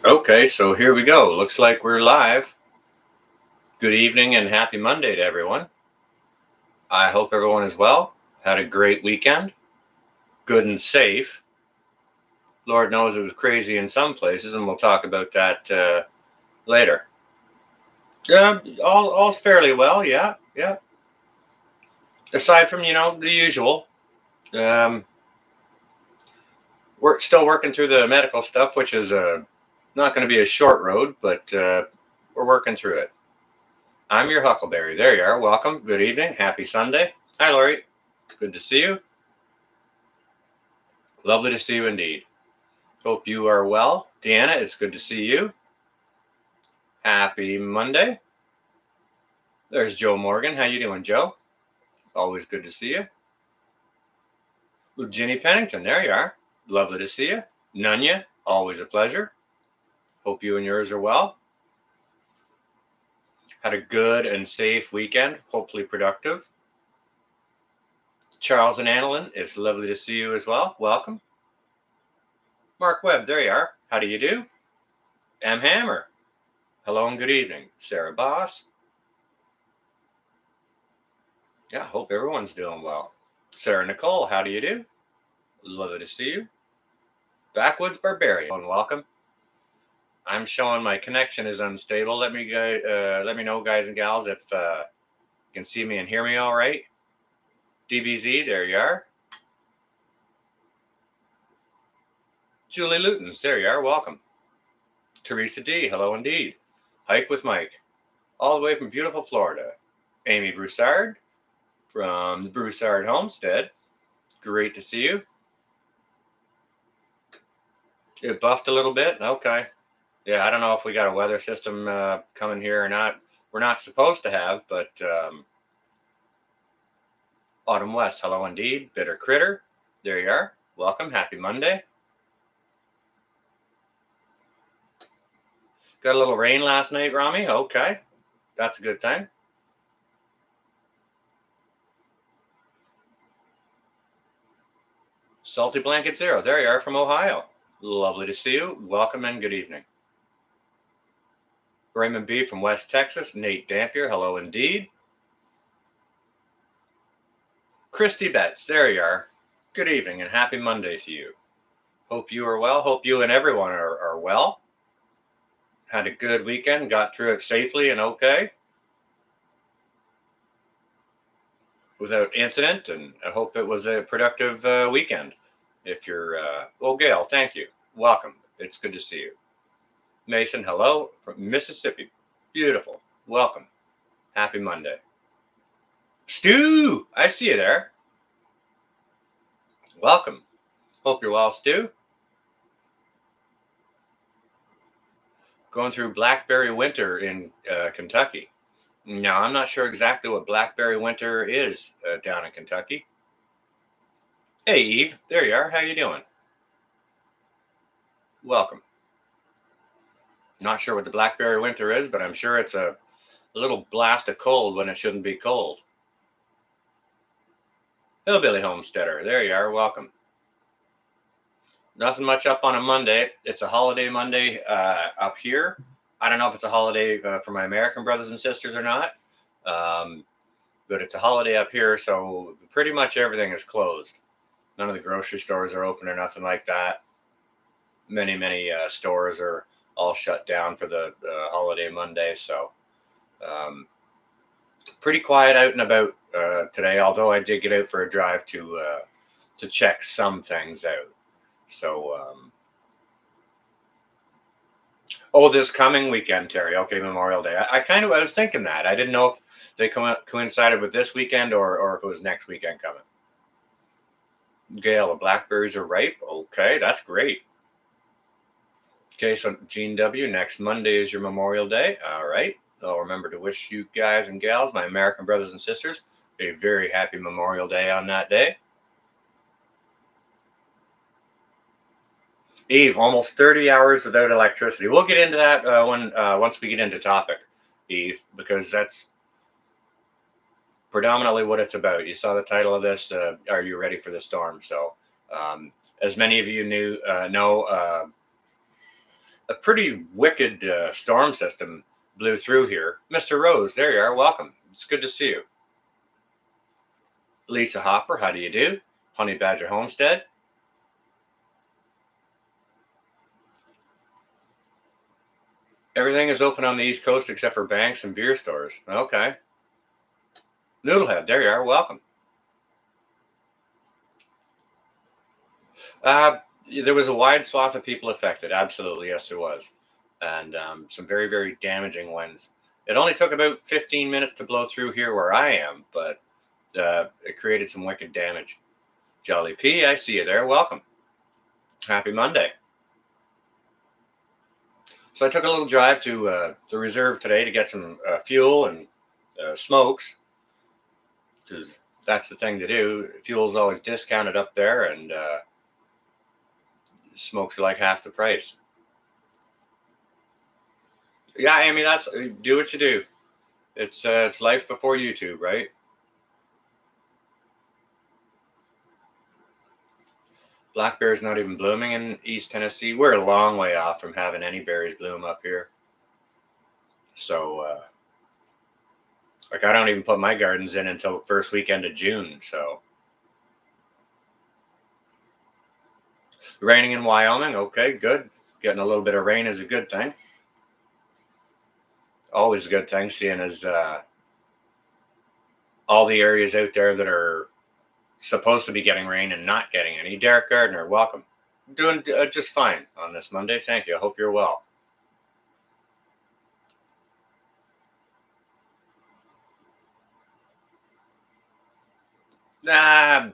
Okay, so here we go. Looks like we're live. Good evening and happy Monday to everyone. I hope everyone is well. Had a great weekend. Good and safe. Lord knows it was crazy in some places, and we'll talk about that later. All's fairly well. Yeah, yeah. Aside from the usual, um, we're still working through the medical stuff, which is not going to be a short road, but we're working through it. I'm your Huckleberry. There you are. Welcome. Good evening. Happy Sunday. Hi, Lori. Good to see you. Lovely to see you indeed. Hope you are well. Deanna, it's good to see you. Happy Monday. There's Joe Morgan. How you doing, Joe? Always good to see you. Ginny Pennington, there you are. Lovely to see you. Nunya, always a pleasure. Hope you and yours are well. Had a good and safe weekend, hopefully productive. Charles and Annalyn, it's lovely to see you as well. Welcome. Mark Webb, there you are. How do you do? M. Hammer. Hello and good evening. Sarah Boss. Yeah, hope everyone's doing well. Sarah Nicole, how do you do? Lovely to see you. Backwoods Barbarian, welcome. I'm showing my connection is unstable. Let me know, guys and gals, if you can see me and hear me all right. DBZ, there you are. Julie Lutens, there you are. Welcome. Teresa D, hello indeed. Hike with Mike, all the way from beautiful Florida. Amy Broussard from the Broussard Homestead. Great to see you. It buffed a little bit. Okay. Yeah, I don't know if we got a weather system coming here or not. We're not supposed to have, but Autumn West, hello indeed. Bitter Critter, there you are. Welcome. Happy Monday. Got a little rain last night, Rami. Okay. That's a good thing. Salty Blanket Zero, there you are from Ohio. Lovely to see you. Welcome and good evening. Raymond B. from West Texas. Nate Dampier, hello indeed. Christy Betts, there you are. Good evening and happy Monday to you. Hope you are well. Hope you and everyone are well. Had a good weekend. Got through it safely and okay. Without incident, and I hope it was a productive weekend. If you're, Gail, thank you. Welcome. It's good to see you. Mason, hello from Mississippi. Beautiful. Welcome. Happy Monday. Stu, I see you there. Welcome. Hope you're well, Stu. Going through blackberry winter in Kentucky. Now, I'm not sure exactly what blackberry winter is down in Kentucky. Hey, Eve. There you are. How you doing? Welcome. Not sure what the blackberry winter is, but I'm sure it's a little blast of cold when it shouldn't be cold. Hillbilly Homesteader, there you are. Welcome. Nothing much up on a Monday. It's a holiday Monday up here. I don't know if it's a holiday for my American brothers and sisters or not, but it's a holiday up here, so pretty much everything is closed. None of the grocery stores are open or nothing like that. Many stores are all shut down for the holiday Monday, so pretty quiet out and about today, although I did get out for a drive to check some things out. So this coming weekend, Terry. Okay, Memorial Day. I was thinking that. I didn't know if they coincided with this weekend or if it was next weekend coming. Gail, the blackberries are ripe. Okay, that's great. Okay, so Gene W, next Monday is your Memorial Day. All right. I'll remember to wish you guys and gals, my American brothers and sisters, a very happy Memorial Day on that day. Eve, almost 30 hours without electricity. We'll get into that once we get into topic, Eve, because that's predominantly what it's about. You saw the title of this, Are You Ready for the Storm? So as many of you know, a pretty wicked storm system blew through here. Mr. Rose, there you are. Welcome. It's good to see you. Lisa Hopper, how do you do? Honey Badger Homestead. Everything is open on the East Coast except for banks and beer stores. Okay. Noodlehead, there you are. Welcome. There was a wide swath of people affected. Absolutely, yes, there was. And some very, very damaging winds. It only took about 15 minutes to blow through here where I am, but it created some wicked damage. Jolly P, I see you there. Welcome. Happy Monday. So I took a little drive to the reserve today to get some fuel and smokes, because that's the thing to do. Fuel is always discounted up there, and smokes are like half the price. Yeah, Amy, that's do what you do. It's life before YouTube, right? Black bear is not even blooming in East Tennessee. We're a long way off from having any berries bloom up here. So, like, I don't even put my gardens in until first weekend of June. So, raining in Wyoming. Okay, good. Getting a little bit of rain is a good thing. Always a good thing, seeing as all the areas out there that are supposed to be getting rain and not getting any. Derek Gardner, welcome. Doing just fine on this Monday. Thank you. I hope you're well. I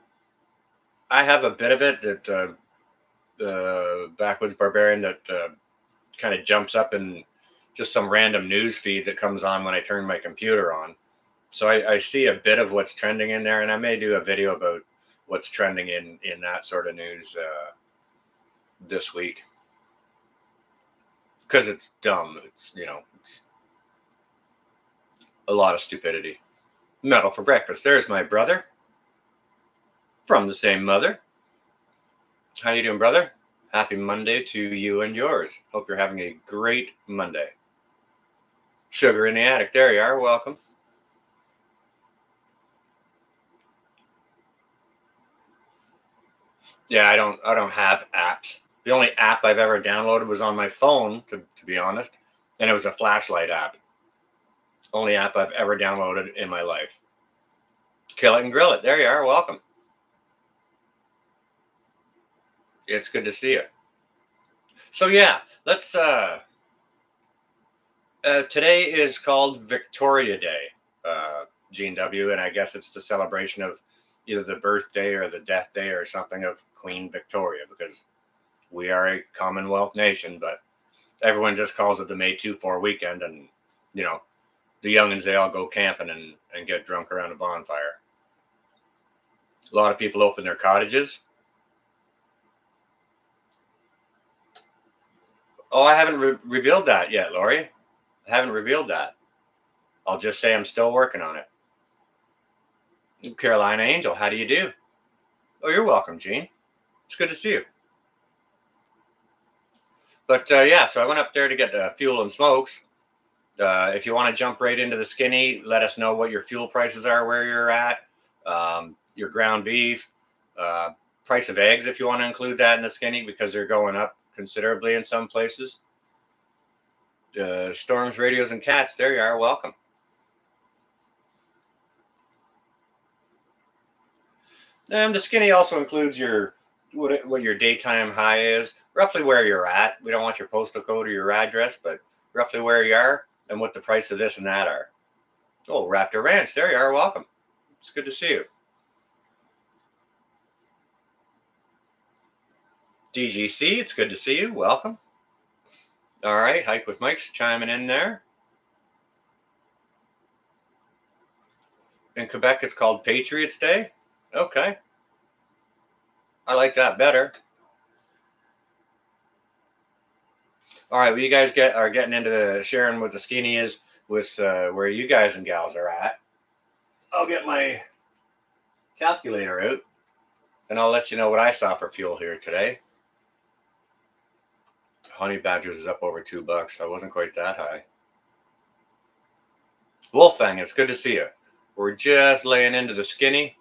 have a bit of it that backwoods barbarian that kind of jumps up in just some random news feed that comes on when I turn my computer on. So I see a bit of what's trending in there, and I may do a video about what's trending in that sort of news this week, because it's dumb. It's it's a lot of stupidity. Metal for breakfast. There's my brother from the same mother. How you doing, brother? Happy Monday to you and yours. Hope you're having a great Monday. Sugar in the attic. There you are. Welcome. Yeah, I don't have apps. The only app I've ever downloaded was on my phone, to be honest, and it was a flashlight app. Only app I've ever downloaded in my life. Kill it and grill it. There you are. Welcome. It's good to see you. So yeah, let's today is called Victoria Day, Gene W, and I guess it's the celebration of either the birthday or the death day or something of Queen Victoria, because we are a Commonwealth nation, but everyone just calls it the May 2-4 weekend, and the youngins, they all go camping and get drunk around a bonfire. A lot of people open their cottages. Oh, I haven't revealed that yet, Lori. I haven't revealed that. I'll just say I'm still working on it. Carolina Angel, how do you do? Oh, you're welcome, Gene. It's good to see you. But yeah, so I went up there to get fuel and smokes. If you want to jump right into the skinny, let us know what your fuel prices are, where you're at, your ground beef, price of eggs, if you want to include that in the skinny, because they're going up considerably in some places. Storms, radios, and cats, there you are. Welcome. And the skinny also includes your what your daytime high is, roughly where you're at. We don't want your postal code or your address, but roughly where you are and what the price of this and that are. Oh, Raptor Ranch, there you are. Welcome. It's good to see you. DGC, it's good to see you. Welcome. All right, Hike with Mike's chiming in there. In Quebec, it's called Patriots Day. Okay. I like that better. All right, well, you guys are getting into the sharing what the skinny is with where you guys and gals are at. I'll get my calculator out, and I'll let you know what I saw for fuel here today. Honey Badgers is up over $2. I wasn't quite that high. Wolfgang, it's good to see you. We're just laying into the skinny.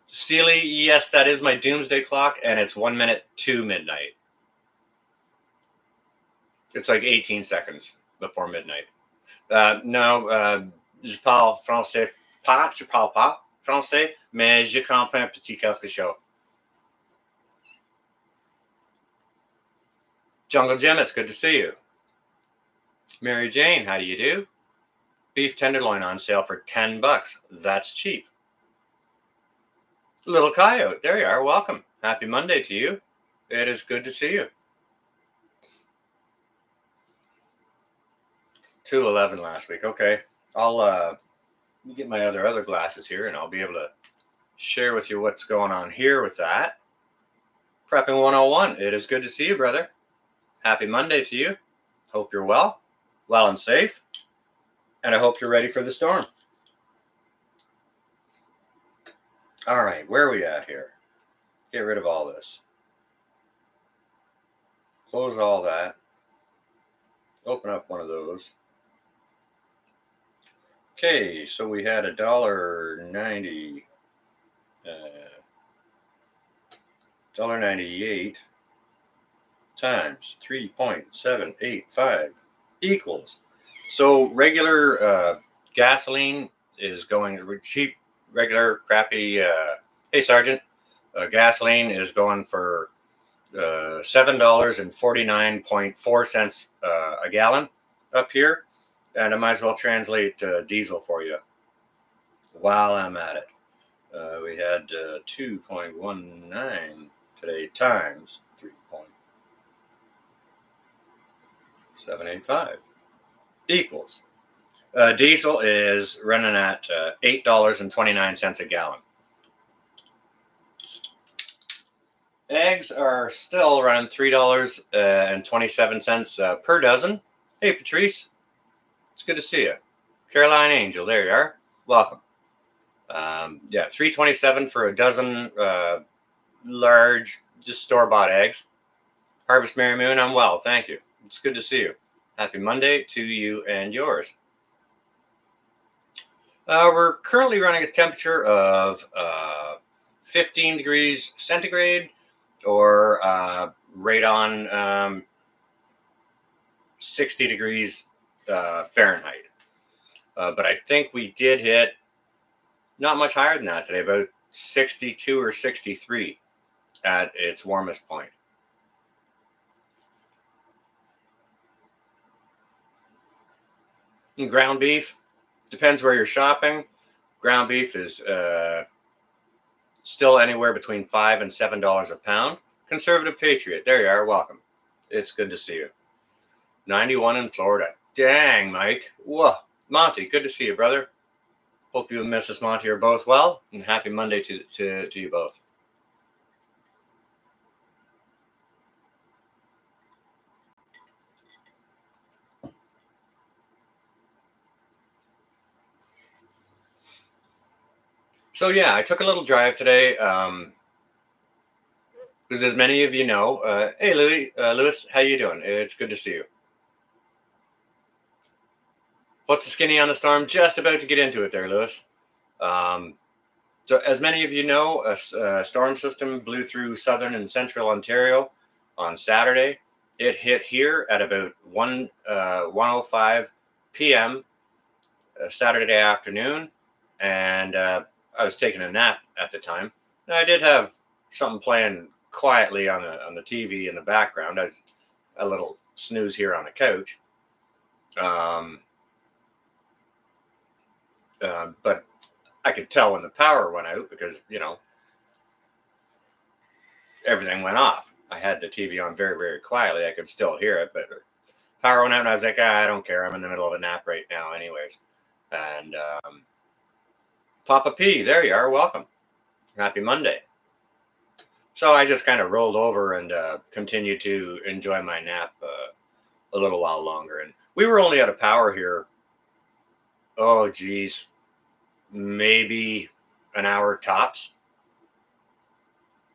Sealy, yes, that is my doomsday clock, and it's 1 minute to midnight. It's like 18 seconds before midnight. No, je parle français pas, je parle pas français, mais je comprends un petit quelque chose. Jungle Jim, it's good to see you. Mary Jane, how do you do? Beef tenderloin on sale for $10. That's cheap. Little Coyote, there you are. Welcome. Happy Monday to you. It is good to see you. 211 last week. Okay. I'll get my other glasses here and I'll be able to share with you what's going on here with that. Prepping 101. It is good to see you, brother. Happy Monday to you. Hope you're well and safe. And I hope you're ready for the storm. All right, where are we at here? Get rid of all this. Close all that. Open up one of those. Okay, so we had $1.90, $1.98 times 3.785 equals. So regular gasoline is going cheap, regular crappy. Hey, Sergeant, gasoline is going for $7.49.4 a gallon up here. And I might as well translate diesel for you while I'm at it. We had 2.19 today times 3.785 equals. Diesel is running at $8.29 a gallon. Eggs are still running $3.27 per dozen. Hey, Patrice. It's good to see you. Caroline Angel, there you are. Welcome. Yeah, $3.27 for a dozen large, just store-bought eggs. Harvest Mary Moon, I'm well, thank you. It's good to see you. Happy Monday to you and yours. We're currently running a temperature of 15 degrees centigrade or right on 60 degrees Fahrenheit. But I think we did hit not much higher than that today, about 62 or 63 at its warmest point. And ground beef, depends where you're shopping. Ground beef is still anywhere between $5 and $7 a pound. Conservative Patriot, there you are, welcome. It's good to see you. 91 in Florida. Dang, Mike. Whoa. Monty, good to see you, brother. Hope you and Mrs. Monty are both well, and happy Monday to you both. So yeah, I took a little drive today, because as many of you know, hey Lewis, how you doing? It's good to see you. What's the skinny on the storm? Just about to get into it there, Lewis. So as many of you know, a storm system blew through southern and central Ontario on Saturday. It hit here at about 1:05 p.m. Saturday afternoon, and I was taking a nap at the time. And I did have something playing quietly on the TV in the background. I was a little snooze here on the couch. But I could tell when the power went out because, you know, everything went off. I had the TV on very, very quietly. I could still hear it, but power went out and I was like, I don't care. I'm in the middle of a nap right now anyways. And Papa P, there you are. Welcome. Happy Monday. So I just kind of rolled over and continued to enjoy my nap a little while longer. And we were only out of power here Oh, geez, maybe an hour tops.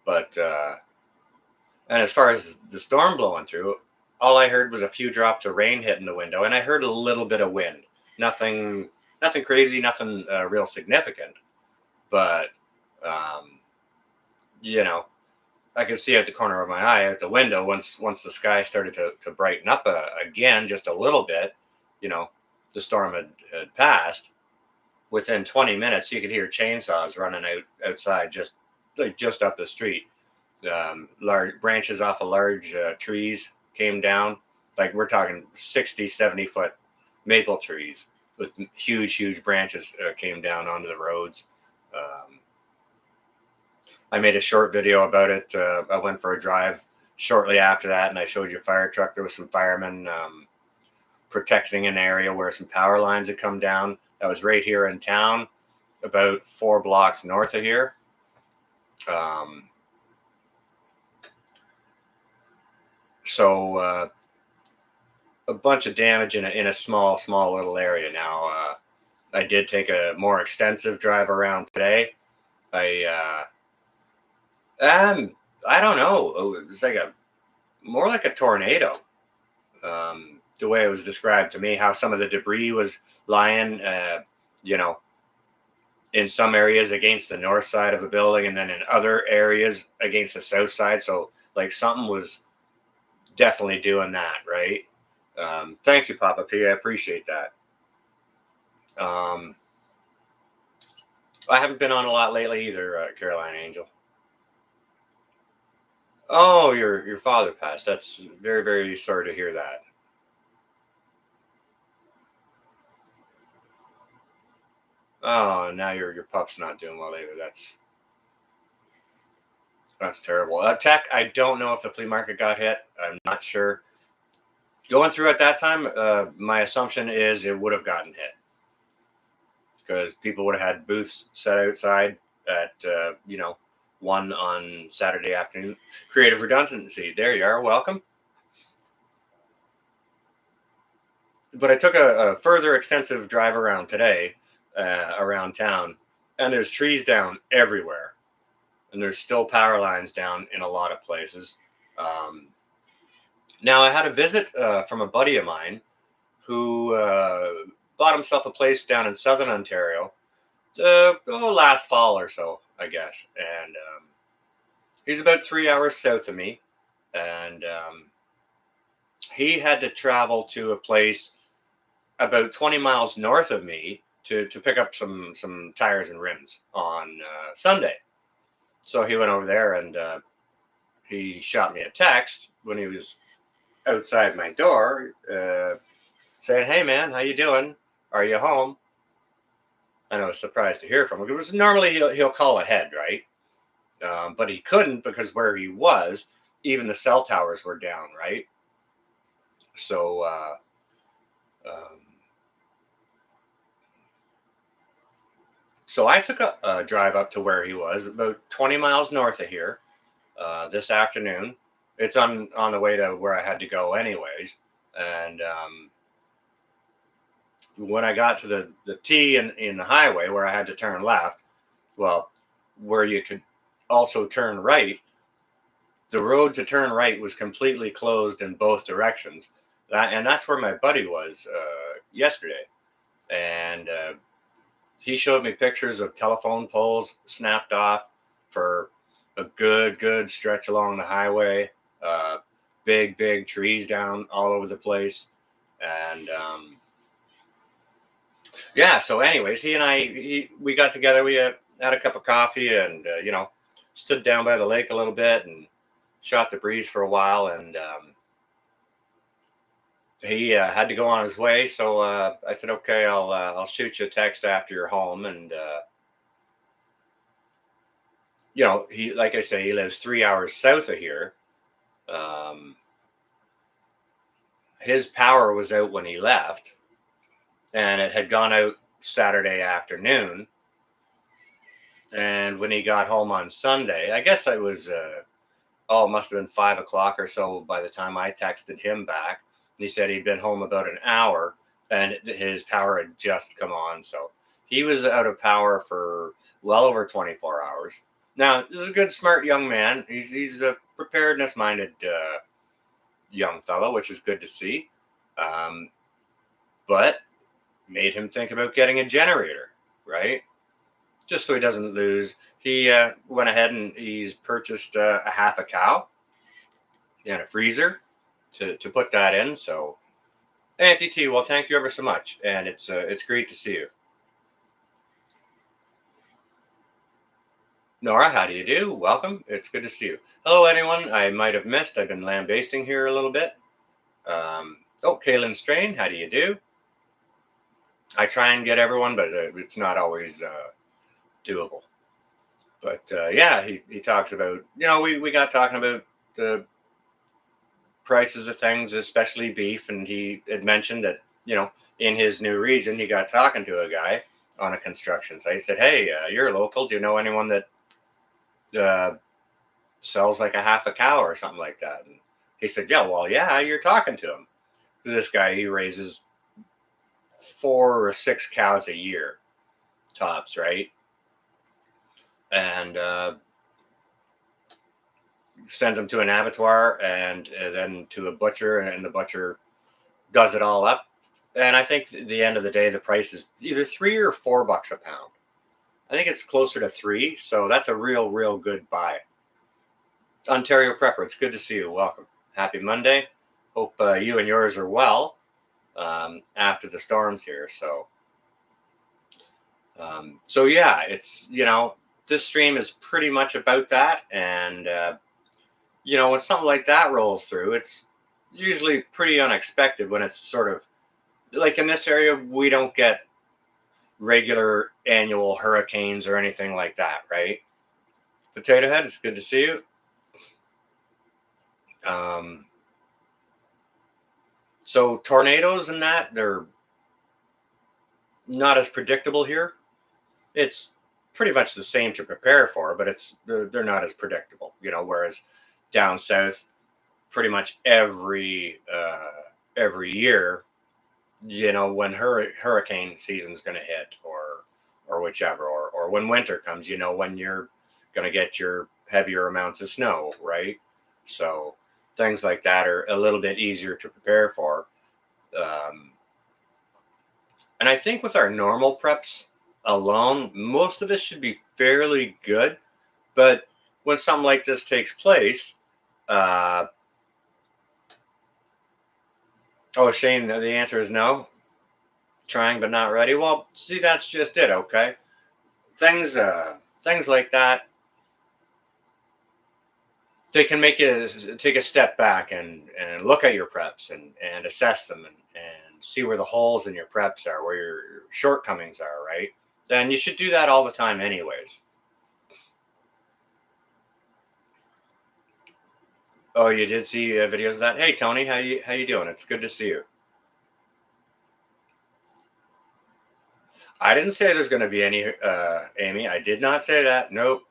But and as far as the storm blowing through, all I heard was a few drops of rain hitting the window, and I heard a little bit of wind. Nothing, nothing crazy, nothing real significant. But um, you know, I could see out the corner of my eye out the window once the sky started to brighten up again just a little bit. You know, the storm had passed. Within 20 minutes, you could hear chainsaws running outside just up the street. Large branches off of large trees came down. Like we're talking 60, 70-foot maple trees with huge branches came down onto the roads. Um, I made a short video about it. I went for a drive shortly after that, and I showed you a fire truck. There was some firemen protecting an area where some power lines had come down. That was right here in town, about 4 blocks north of here. Um, so a bunch of damage in a small little area. Now I did take a more extensive drive around today. I I don't know. It was like a more like a tornado. The way it was described to me, how some of the debris was lying, you know, in some areas against the north side of a building, and then in other areas against the south side. So like something was definitely doing that, right? Thank you, Papa P. I appreciate that. Um, I haven't been on a lot lately either, Caroline Angel. Oh, your father passed. That's very sorry to hear that. Oh, now your pup's not doing well either. That's terrible. Tech, I don't know if the flea market got hit. I'm not sure. Going through at that time, my assumption is it would have gotten hit because people would have had booths set outside at one on Saturday afternoon. Creative redundancy. There you are. Welcome. But I took a further extensive drive around today, around town, and there's trees down everywhere, and there's still power lines down in a lot of places. Um, Now I had a visit from a buddy of mine who bought himself a place down in southern Ontario last fall or so, I guess, and he's about 3 hours south of me, and he had to travel to a place about 20 miles north of me to pick up some tires and rims on Sunday. So he went over there and he shot me a text when he was outside my door, saying, "Hey man, how you doing? Are you home?" And I was surprised to hear from him because normally he'll call ahead, right? But he couldn't because where he was, even the cell towers were down, right? So um, so I took a drive up to where he was, about 20 miles north of here, this afternoon. It's on the way to where I had to go, anyways. And when I got to the T in the highway where I had to turn left, well, where you could also turn right, the road to turn right was completely closed in both directions. And that's where my buddy was yesterday. And he showed me pictures of telephone poles snapped off for a good stretch along the highway. Uh, big trees down all over the place, and yeah. So, anyways, we got together. We had a cup of coffee, and stood down by the lake a little bit and shot the breeze for a while. And he had to go on his way, so I said, "Okay, I'll shoot you a text after you're home." And he, like I say, he lives 3 hours south of here. Um, his power was out when he left, and it had gone out Saturday afternoon. And when he got home on Sunday, I guess it was it must have been 5 o'clock or so by the time I texted him back. He said he'd been home about an hour, and his power had just come on. So he was out of power for well over 24 hours. Now, this is a good, smart young man. He's a preparedness-minded young fellow, which is good to see. But made him think about getting a generator, right? Just so he doesn't lose. He went ahead and he's purchased a half a cow and a freezer to put that in. So, Auntie T, well, thank you ever so much, and it's great to see you. Nora, how do you do? Welcome. It's good to see you. Hello, anyone I might have missed. I've been lambasting here a little bit. Kaylin Strain, how do you do? I try and get everyone, but it's not always doable. But yeah, he talks about, we got talking about the prices of things, especially beef, and he had mentioned that, in his new region, he got talking to a guy on a construction site. He said, hey, you're local. Do you know anyone that sells like a half a cow or something like that? And he said, yeah, you're talking to him. This guy, he raises 4 or 6 cows a year, tops, right? And sends them to an abattoir and then to a butcher, and the butcher does it all up. And I think at the end of the day, the price is either $3 or $4 a pound. I think it's closer to 3, so that's a real good buy. Ontario Prepper, it's good to see you. Welcome. Happy Monday. Hope you and yours are well after the storms here. So yeah, it's, this stream is pretty much about that. And, when something like that rolls through, it's usually pretty unexpected when it's sort of like in this area, we don't get regular annual hurricanes or anything like that, right? Potato Head, it's good to see you. So tornadoes and that, they're not as predictable here. It's pretty much the same to prepare for, but they're not as predictable, whereas down south, pretty much every year, when hurricane season's going to hit or whichever, or when winter comes, when you're going to get your heavier amounts of snow, right? So things like that are a little bit easier to prepare for. And I think with our normal preps alone, most of it should be fairly good. But when something like this takes place, Shane, the answer is no. Trying but not ready. Well, see, that's just it. Okay, things like that, they can make you take a step back and look at your preps and assess them and see where the holes in your preps are, where your shortcomings are, right? And you should do that all the time anyways. Oh, you did see videos of that? Hey, Tony, how you doing? It's good to see you. I didn't say there's going to be any, Amy. I did not say that. Nope.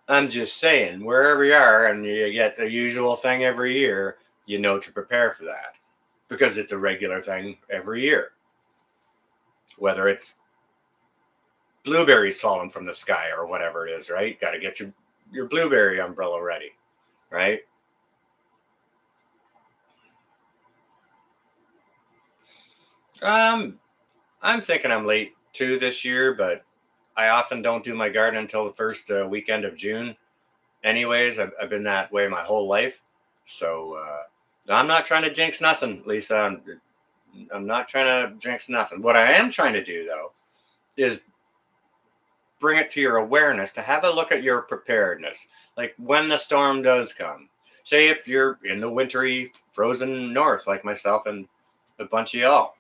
I'm just saying, wherever you are and you get the usual thing every year, to prepare for that. Because it's a regular thing every year. Whether it's blueberries falling from the sky or whatever it is, right? Got to get your blueberry umbrella ready, right? I'm thinking I'm late too this year, but I often don't do my garden until the first weekend of June. Anyways, I've been that way my whole life. So I'm not trying to jinx nothing, Lisa. I'm not trying to jinx nothing. What I am trying to do, though, is bring it to your awareness to have a look at your preparedness. Like when the storm does come. Say if you're in the wintry, frozen north, like myself and a bunch of y'all.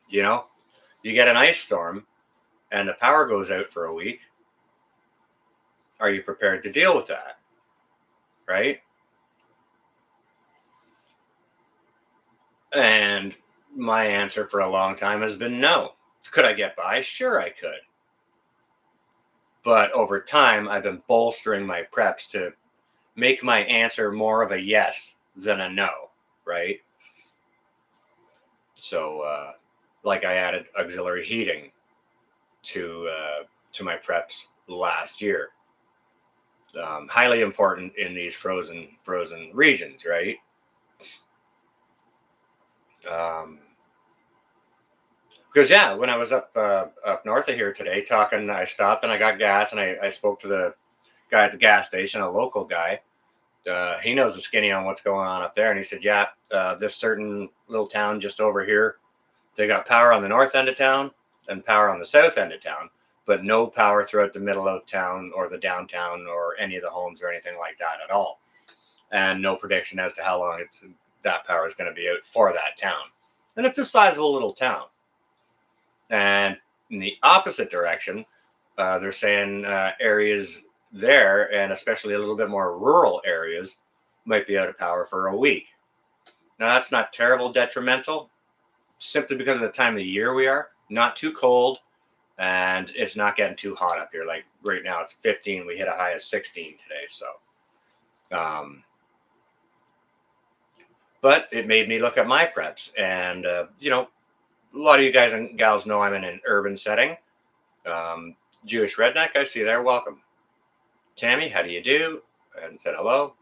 You get an ice storm and the power goes out for a week. Are you prepared to deal with that? Right? And my answer for a long time has been no. Could I get by? Sure, I could. But over time, I've been bolstering my preps to make my answer more of a yes than a no, right? So, like I added auxiliary heating to my preps last year. Highly important in these frozen regions, right? Because yeah, when I was up north of here today talking, I stopped and I got gas, and I spoke to the guy at the gas station, a local guy. He knows the skinny on what's going on up there, and he said, yeah, this certain little town just over here, they got power on the north end of town and power on the south end of town, but no power throughout the middle of town or the downtown or any of the homes or anything like that at all, and no prediction as to how long that power is going to be out for that town. And it's a sizable little town. And in the opposite direction, they're saying areas there, and especially a little bit more rural areas, might be out of power for a week. Now, that's not terrible detrimental, simply because of the time of the year we are. Not too cold, and it's not getting too hot up here. Like right now, it's 15. We hit a high of 16 today. So, but it made me look at my preps, and you know, a lot of you guys and gals know I'm in an urban setting. Jewish redneck, I see you there. Welcome. Tammy, how do you do? And said hello.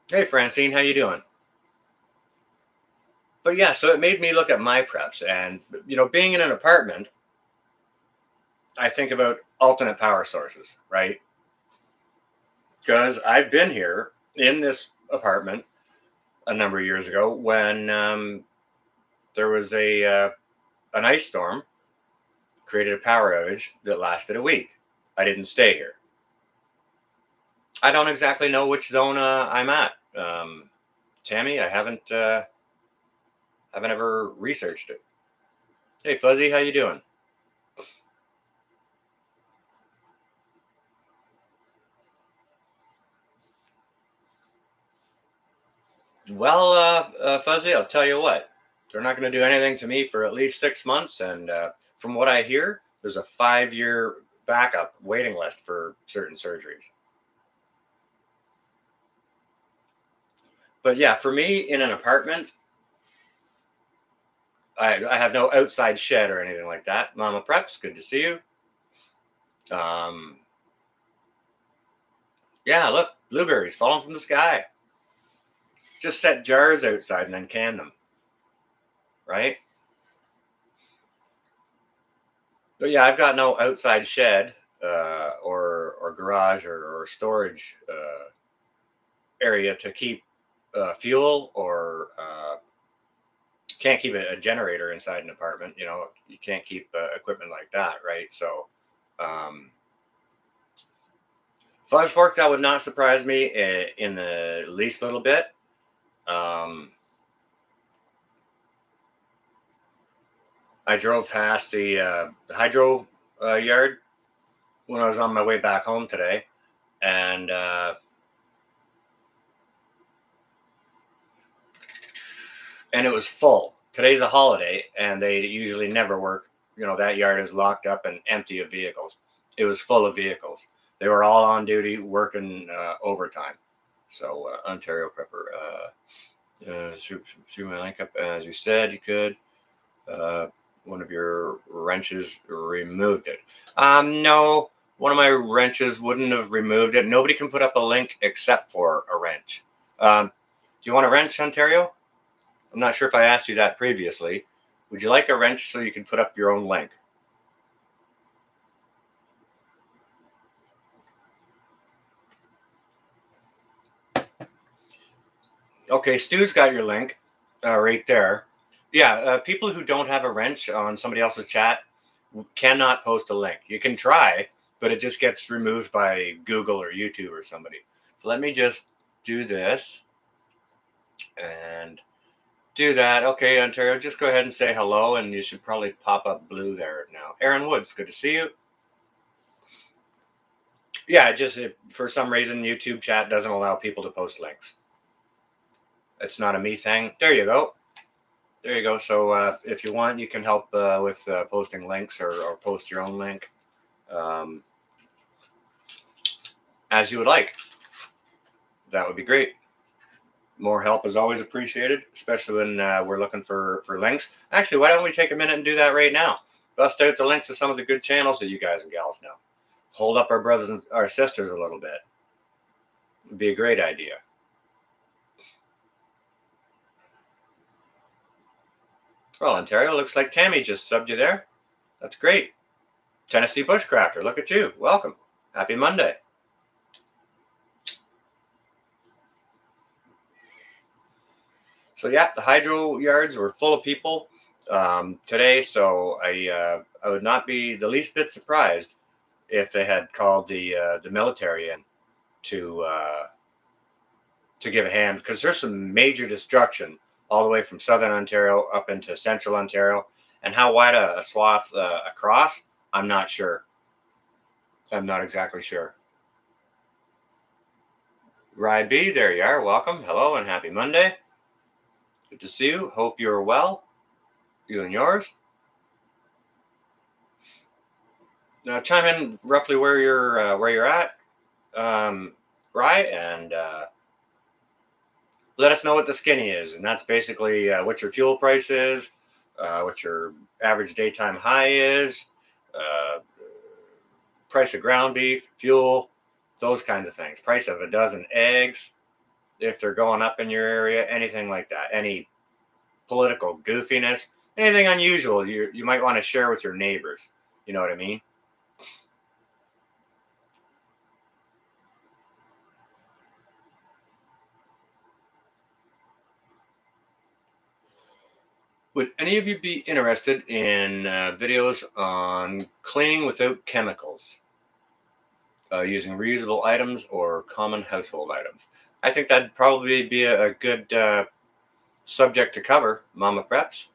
Hey, Francine, how you doing? But yeah, so it made me look at my preps, and you know, being in an apartment, I think about alternate power sources, right? Because I've been here in this apartment a number of years ago when there was an ice storm, created a power outage that lasted a week. I didn't stay here. I don't exactly know which zone I'm at, Tammy. I haven't ever researched it. Hey, Fuzzy, how you doing? Well, Fuzzy, I'll tell you what. They're not going to do anything to me for at least 6 months, and from what I hear, there's a 5-year backup waiting list for certain surgeries. But yeah, for me in an apartment, I have no outside shed or anything like that. Mama Preps, good to see you. Yeah, look, blueberries falling from the sky. Just set jars outside and then can them, right? But yeah, I've got no outside shed or garage or storage area to keep fuel, or can't keep a generator inside an apartment. You know, you can't keep equipment like that, right? So, fuzz fork, that would not surprise me in the least little bit. I drove past the hydro yard when I was on my way back home today, and it was full. Today's a holiday, and they usually never work. You know, that yard is locked up and empty of vehicles. It was full of vehicles. They were all on duty working overtime. So, Ontario Prepper, through my link up, as you said, you could. One of your wrenches removed it. No, one of my wrenches wouldn't have removed it. Nobody can put up a link except for a wrench. Do you want a wrench, Ontario? I'm not sure if I asked you that previously. Would you like a wrench so you can put up your own link? Okay, Stu's got your link right there. Yeah, people who don't have a wrench on somebody else's chat cannot post a link. You can try, but it just gets removed by Google or YouTube or somebody. So let me just do this and do that. Okay, Ontario, just go ahead and say hello, and you should probably pop up blue there now. Aaron Woods, good to see you. Yeah, for some reason, YouTube chat doesn't allow people to post links. It's not a me thing. There you go. There you go. So if you want, you can help with posting links or post your own link. as you would like. That would be great. More help is always appreciated, especially when we're looking for links. Actually, why don't we take a minute and do that right now? Bust out the links to some of the good channels that you guys and gals know. Hold up our brothers and our sisters a little bit. It'd be a great idea. Well, Ontario, looks like Tammy just subbed you there. That's great. Tennessee Bushcrafter, look at you. Welcome. Happy Monday. So yeah, the hydro yards were full of people today, so I would not be the least bit surprised if they had called the military in to give a hand, because there's some major destruction all the way from southern Ontario up into central Ontario, and how wide a swath across, I'm not sure. I'm not exactly sure. Rye B, there you are. Welcome. Hello and happy Monday. Good to see you. Hope you're well. You and yours. Now chime in roughly where you're at, Rye, and let us know what the skinny is, and that's basically what your fuel price is, what your average daytime high is, price of ground beef, fuel, those kinds of things. Price of a dozen eggs, if they're going up in your area, anything like that. Any political goofiness, anything unusual you might want to share with your neighbors. You know what I mean? Would any of you be interested in videos on cleaning without chemicals, using reusable items or common household items? I think that'd probably be a good subject to cover, Mama Preps,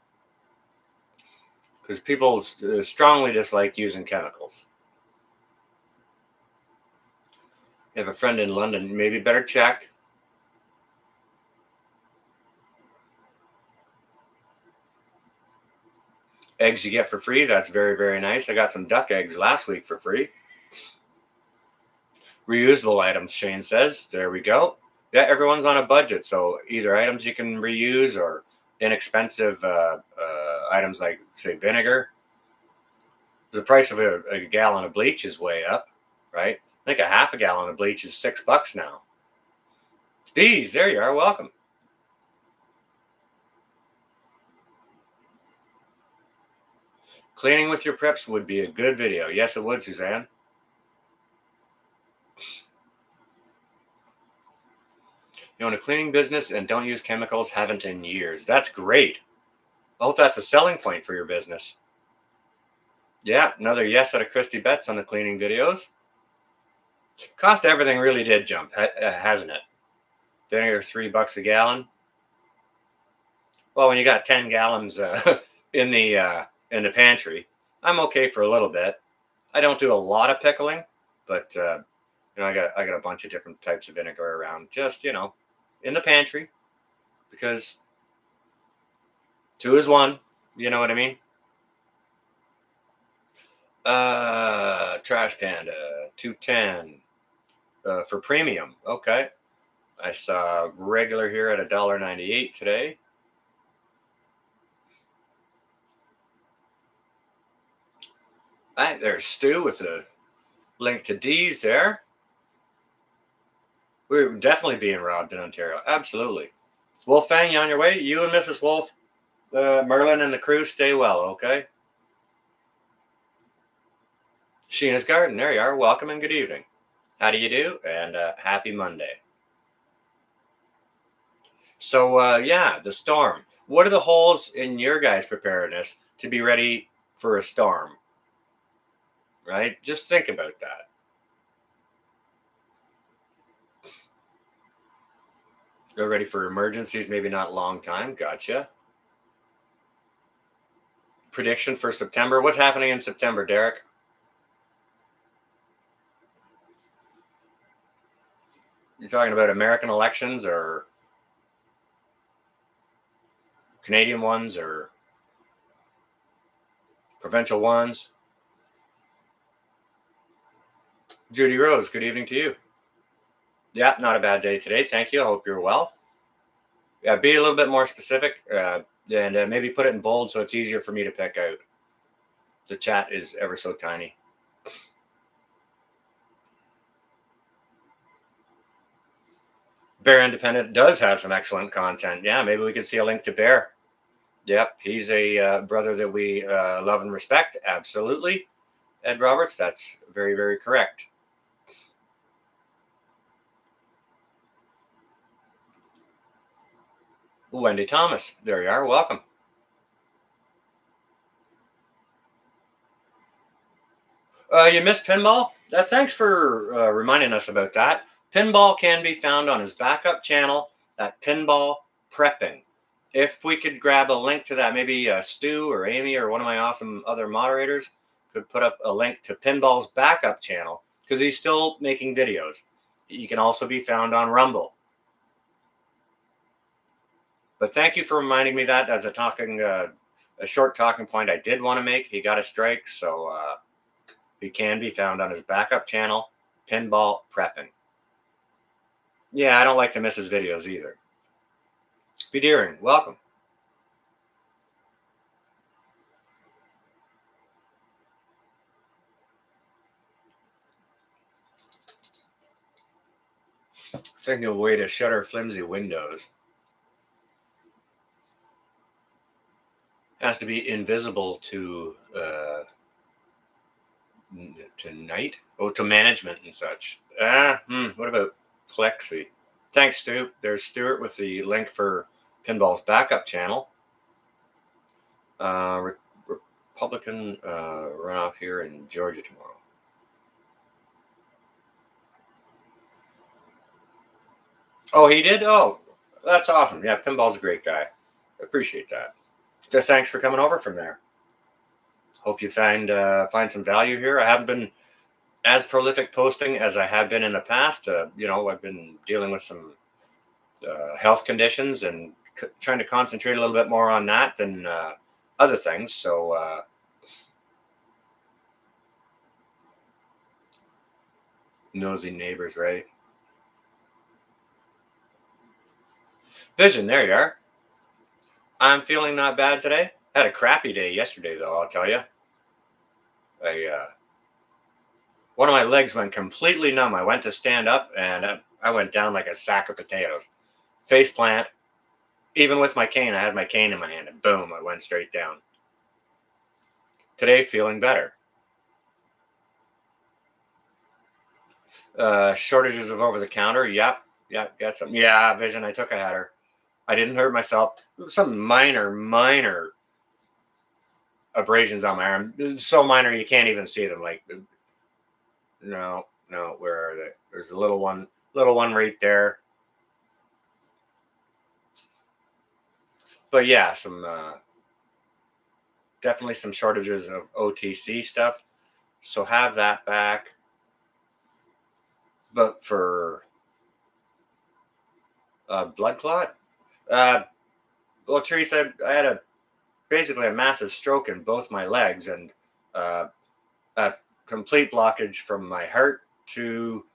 because people strongly dislike using chemicals. You have a friend in London, maybe better check. Eggs you get for free, that's very, very nice. I got some duck eggs last week for free. Reusable items, Shane says. There we go. Yeah, everyone's on a budget, so either items you can reuse or inexpensive items like, say, vinegar. The price of a gallon of bleach is way up, right? I think a half a gallon of bleach is $6 now. Dees, there you are. Welcome. Cleaning with your preps would be a good video. Yes, it would, Suzanne. You own a cleaning business and don't use chemicals, haven't in years. That's great. I hope that's a selling point for your business. Yeah, another yes out of Christy Betts on the cleaning videos. Cost of everything really did jump, hasn't it? Vinegar $3 a gallon. Well, when you got 10 gallons in the pantry, I'm okay for a little bit. I don't do a lot of pickling, but I got a bunch of different types of vinegar around, just in the pantry, because 2 is 1. You know what I mean? Trash Panda 210 for premium. Okay, I saw regular here at $1.98 today. All right, there's Stu with a link to D's there. We're definitely being robbed in Ontario. Absolutely. Wolfang, you on your way? You and Mrs. Wolf, Merlin and the crew, stay well, okay? Sheena's Garden, there you are. Welcome and good evening. How do you do? And happy Monday. So, yeah, the storm. What are the holes in your guys' preparedness to be ready for a storm? Right? Just think about that. You're ready for emergencies, maybe not long time. Gotcha. Prediction for September. What's happening in September, Derek? You're talking about American elections or Canadian ones or provincial ones? Judy Rose, good evening to you. Yeah, not a bad day today. Thank you. I hope you're well. Yeah, be a little bit more specific and maybe put it in bold so it's easier for me to pick out. The chat is ever so tiny. Bear Independent does have some excellent content. Yeah, maybe we could see a link to Bear. Yep, he's a brother that we love and respect. Absolutely. Ed Roberts, that's very, very correct. Wendy Thomas, there you are. Welcome. You missed pinball? Thanks for reminding us about that. Pinball can be found on his backup channel at Pinball Prepping. If we could grab a link to that, maybe Stu or Amy or one of my awesome other moderators could put up a link to Pinball's backup channel because he's still making videos. He can also be found on Rumble. But thank you for reminding me that. That's a short talking point I did want to make. He got a strike, so he can be found on his backup channel, Pinball Prepping. Yeah, I don't like to miss his videos either. Bedeering, welcome. Thinking of a way to shutter flimsy windows. Has to be invisible to night. Oh, to management and such. What about plexi? Thanks, Stu. There's Stuart with the link for Pinball's backup channel. Republican runoff here in Georgia tomorrow. Oh, he did? Oh, that's awesome. Yeah, Pinball's a great guy. Appreciate that. Just thanks for coming over from there. Hope you find some value here. I haven't been as prolific posting as I have been in the past. I've been dealing with some health conditions and trying to concentrate a little bit more on that than other things. So nosy neighbors, right? Vision, there you are. I'm feeling not bad today. Had a crappy day yesterday, though, I'll tell you. One of my legs went completely numb. I went to stand up and I went down like a sack of potatoes. Face plant. Even with my cane, I had my cane in my hand and boom, I went straight down. Today, feeling better. Shortages of over the counter. Yep. Got some. Yeah, Vision. I took a header. I didn't hurt myself. Some minor abrasions on my arm. So minor you can't even see them. Like, no. Where are they? There's a little one right there. But yeah, some definitely some shortages of OTC stuff. So have that back. But for blood clot, well, Teresa, I had basically a massive stroke in both my legs and a complete blockage from my heart to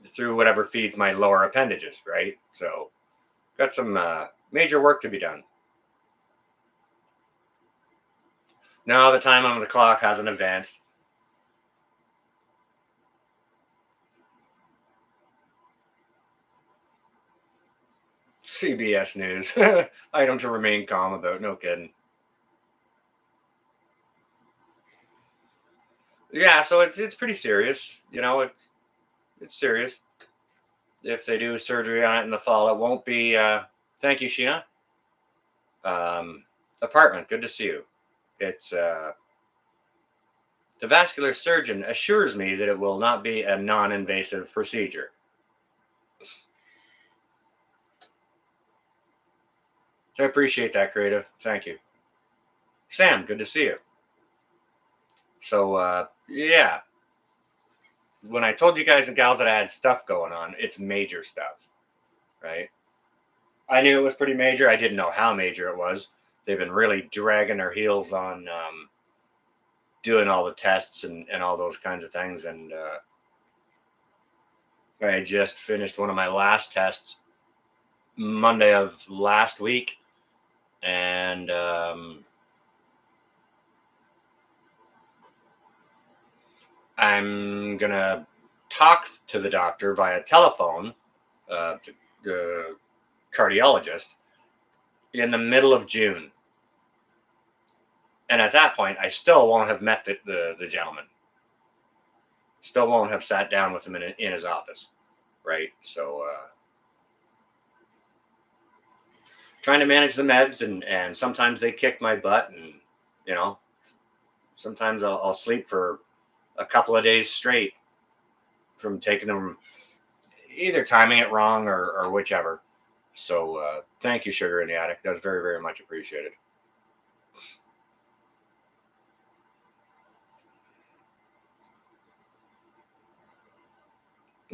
through whatever feeds my lower appendages, right? So got some major work to be done. No, the time on the clock hasn't advanced. CBS News. Item to remain calm about. No kidding. Yeah, so it's pretty serious. It's serious. If they do surgery on it in the fall, it won't be. Thank you, Sheena. Apartment. Good to see you. It's the vascular surgeon assures me that it will not be a non-invasive procedure. I appreciate that, creative. Thank you. Sam, good to see you. So, yeah. When I told you guys and gals that I had stuff going on, it's major stuff, right? I knew it was pretty major. I didn't know how major it was. They've been really dragging their heels on doing all the tests and all those kinds of things. And I just finished one of my last tests Monday of last week, and I'm gonna talk to the doctor via telephone, the cardiologist, in the middle of June. And at that point, I still won't have met the gentleman. Still won't have sat down with him in his office, right? So trying to manage the meds, and sometimes they kick my butt, and you know, sometimes I'll sleep for a couple of days straight from taking them, either timing it wrong or whichever. So thank you, Sugar in the Attic. That was very, very much appreciated.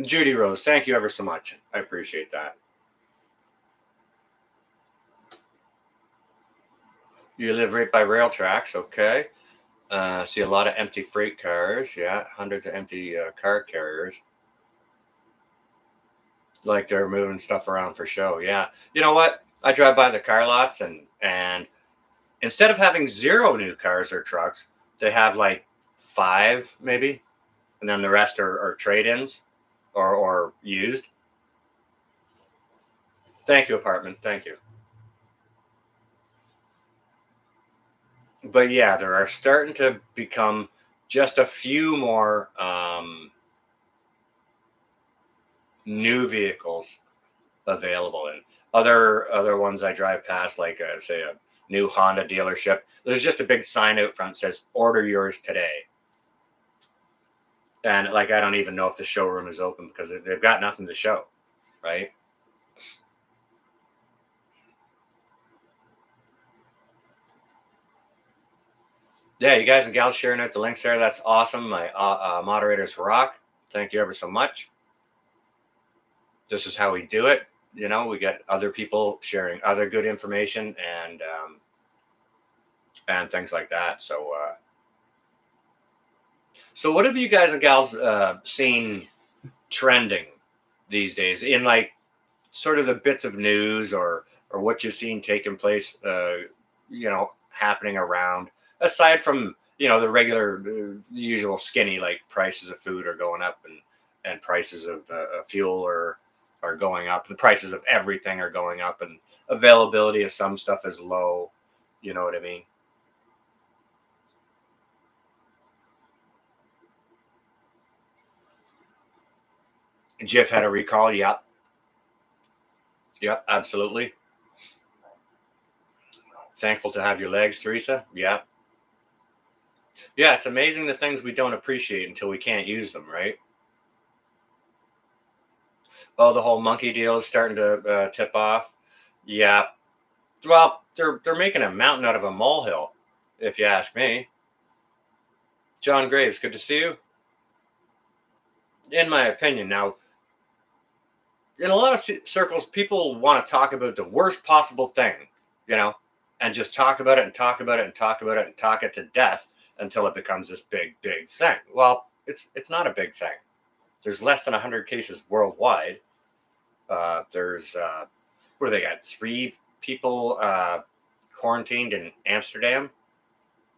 Judy Rose, thank you ever so much. I appreciate that. You live right by rail tracks, okay. See a lot of empty freight cars. Yeah, hundreds of empty car carriers. Like they're moving stuff around for show. Yeah. You know what? I drive by the car lots, and instead of having 0 new cars or trucks, they have like 5 maybe, and then the rest are trade-ins or used. Thank you, apartment. Thank you. But yeah, there are starting to become just a few more new vehicles available. And other ones I drive past, like say a new Honda dealership, there's just a big sign out front that says order yours today. And like I don't even know if the showroom is open because they've got nothing to show, right? Yeah, you guys and gals sharing out the links there, that's awesome. My moderators rock. Thank you ever so much. This is how we do it. We get other people sharing other good information, and things like that. So what have you guys and gals seen trending these days in like sort of the bits of news or what you've seen taking place, happening around, aside from the regular, the usual skinny, like prices of food are going up, and prices of fuel are going up, the prices of everything are going up, and availability of some stuff is low. You know what I mean? Jeff had a recall. Yep. Yep, absolutely. Thankful to have your legs, Teresa. Yeah. Yeah, it's amazing the things we don't appreciate until we can't use them, right? Oh, the whole monkey deal is starting to tip off. Yeah. Well, they're making a mountain out of a molehill, if you ask me. John Graves, good to see you. In my opinion, now, in a lot of circles, people want to talk about the worst possible thing, you know, and just talk about it and talk about it and talk about it and talk it to death until it becomes this big, big thing. Well, it's not a big thing. There's less than 100 cases worldwide. There's what do they got? 3 people quarantined in Amsterdam,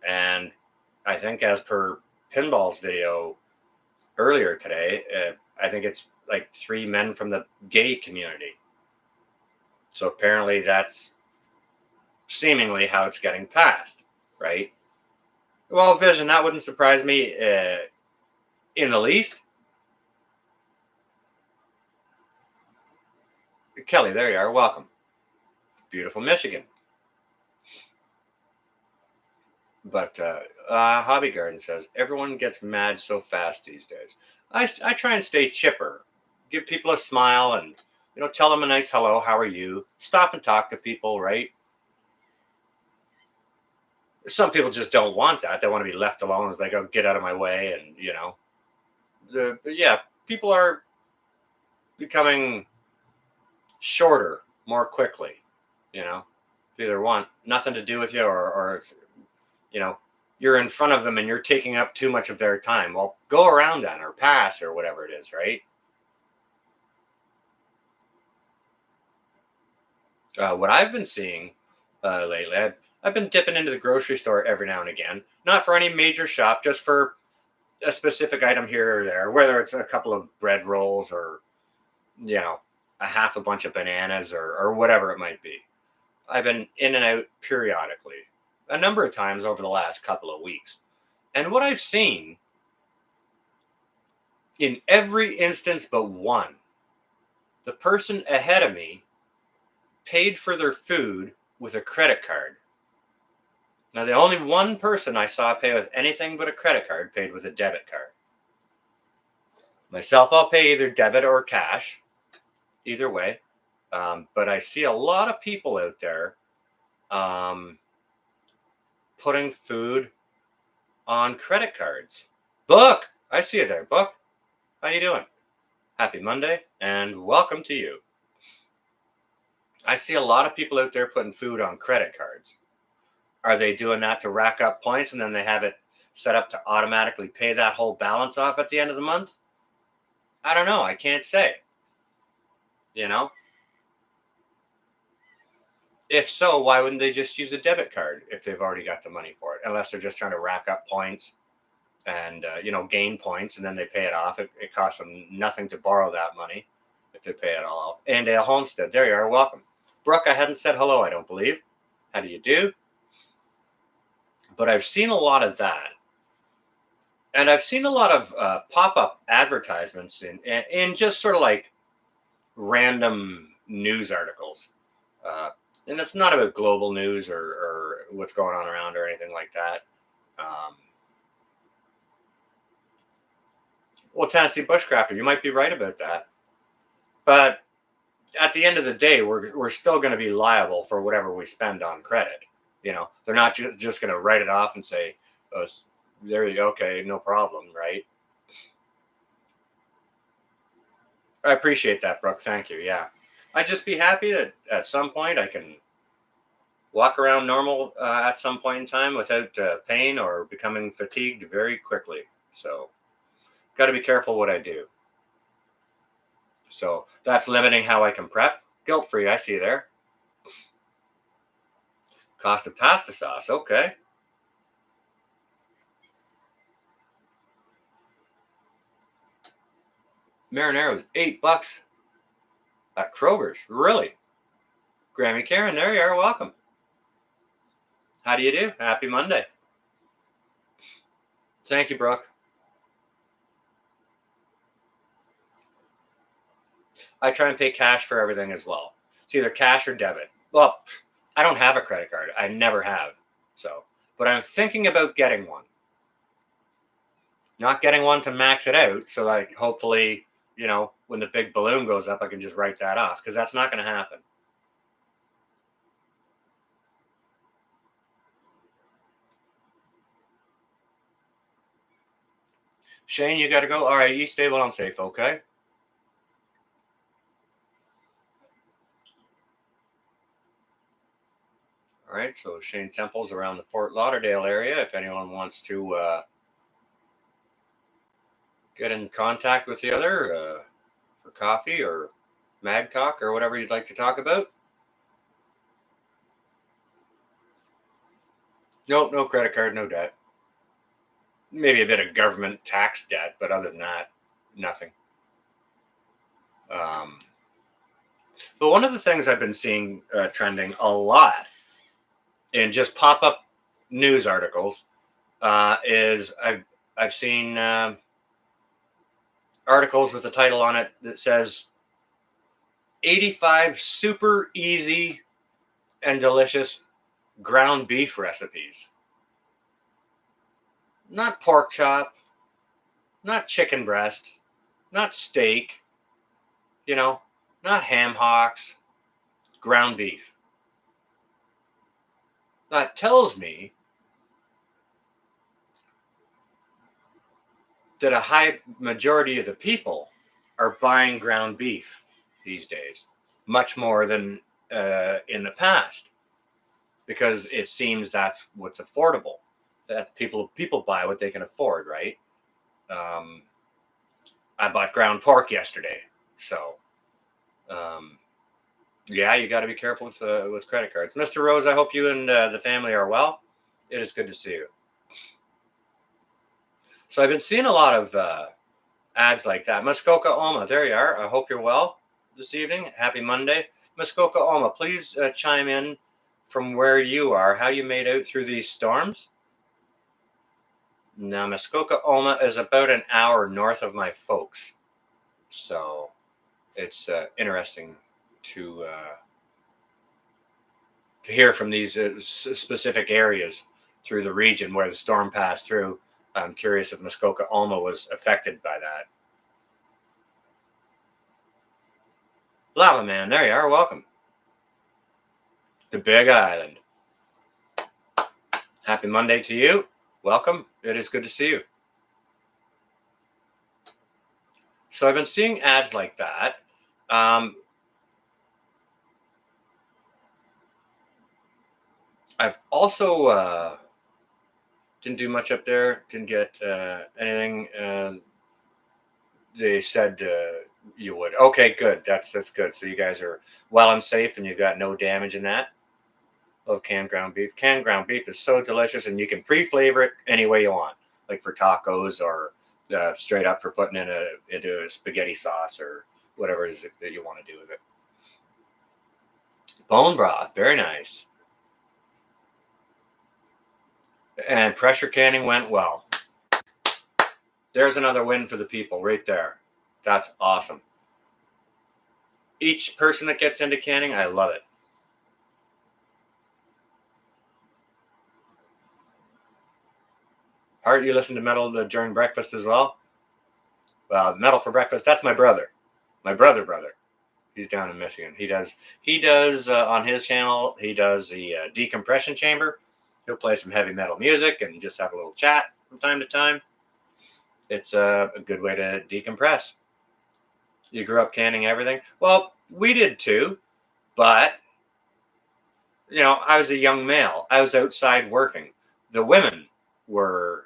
and I think as per Pinball's video earlier today, I think it's like 3 men from the gay community. So apparently that's seemingly how it's getting passed, right? Well, Vision, that wouldn't surprise me in the least. Kelly, there you are. Welcome. Beautiful Michigan. But Hobby Garden says everyone gets mad so fast these days. I try and stay chipper, give people a smile, and tell them a nice hello. How are you? Stop and talk to people, right? Some people just don't want that. They want to be left alone. It's like, oh, get out of my way, and yeah, people are becoming shorter more quickly. Either want nothing to do with you, or it's, you know, you're in front of them and you're taking up too much of their time. Well, go around then, or pass, or whatever it is, right? What I've been seeing lately, I've been dipping into the grocery store every now and again, not for any major shop, just for a specific item here or there, whether it's a couple of bread rolls or, you know, a half a bunch of bananas, or whatever it might be. I've been in and out periodically a number of times over the last couple of weeks. And what I've seen in every instance but one, the person ahead of me paid for their food with a credit card. Now, the only one person I saw pay with anything but a credit card paid with a debit card. Myself, I'll pay either debit or cash, either way. But I see a lot of people out there putting food on credit cards. Book, I see you there. Book, how you doing? Happy Monday, and welcome to you. I see a lot of people out there putting food on credit cards. Are they doing that to rack up points and then they have it set up to automatically pay that whole balance off at the end of the month? I don't know. I can't say. You know? If so, why wouldn't they just use a debit card if they've already got the money for it? Unless they're just trying to rack up points and, gain points, and then they pay it off. It costs them nothing to borrow that money if they pay it all off. And Homestead, there you are. Welcome. Brooke, I hadn't said hello, I don't believe. How do you do? But I've seen a lot of that. And I've seen a lot of pop-up advertisements in just sort of like random news articles. And it's not about global news or what's going on around or anything like that. Well, Tennessee Bushcrafter, you might be right about that. But at the end of the day, we're still going to be liable for whatever we spend on credit. They're not just going to write it off and say, oh, there you go, okay, no problem, right? I appreciate that, Brooke. Thank you. Yeah. I'd just be happy that at some point I can walk around normal at some point in time without pain or becoming fatigued very quickly. So, got to be careful what I do. So, that's limiting how I can prep. Guilt-free, I see there. Cost of pasta sauce, okay. Marinaro's $8 at Kroger's. Really? Grammy Karen, there you are. Welcome. How do you do? Happy Monday. Thank you, Brooke. I try and pay cash for everything as well. It's either cash or debit. Well, I don't have a credit card. I never have. But I'm thinking about getting one. Not getting one to max it out. So like hopefully, when the big balloon goes up, I can just write that off, because that's not going to happen. Shane, you got to go. All right, you stay well and safe, okay? All right, so Shane Temple's around the Fort Lauderdale area. If anyone wants to get in contact with the other for coffee or mag talk or whatever you'd like to talk about. Nope, no credit card, no debt. Maybe a bit of government tax debt, but other than that, nothing. But one of the things I've been seeing trending a lot in just pop-up news articles is I've seen articles with a title on it that says 85 super easy and delicious ground beef recipes. Not pork chop, not chicken breast, not steak, not ham hocks, ground beef. That tells me that a high majority of the people are buying ground beef these days, much more than in the past, because it seems that's what's affordable. that people buy what they can afford, right? I bought ground pork yesterday, so yeah, you got to be careful with credit cards. Mr. Rose, I hope you and the family are well. It is good to see you. So I've been seeing a lot of ads like that. Muskoka Oma, there you are. I hope you're well this evening. Happy Monday. Muskoka Oma, please chime in from where you are, how you made out through these storms. Now, Muskoka Oma is about an hour north of my folks. So it's interesting to hear from these specific areas through the region where the storm passed through. I'm curious if Muskoka Alma was affected by that. Lava Man, there you are. Welcome. The Big Island. Happy Monday to you. Welcome. It is good to see you. So I've been seeing ads like that. I've also didn't do much up there. Didn't get anything. They said you would. Okay, good. That's good. So you guys are well and safe, and you've got no damage in that. Love canned ground beef. Canned ground beef is so delicious, and you can pre-flavor it any way you want, like for tacos or straight up for putting into a spaghetti sauce or whatever it is that you want to do with it. Bone broth, very nice. And pressure canning went well. There's another win for the people right there. That's awesome. Each person that gets into canning, I love it. Art, you listen to metal during breakfast as well? Well, metal for breakfast, that's my brother. My brother. He's down in Michigan. He does on his channel, he does the decompression chamber. He'll play some heavy metal music and just have a little chat from time to time. It's a good way to decompress. You grew up canning everything? Well, we did too, but I was a young male. I was outside working. The women were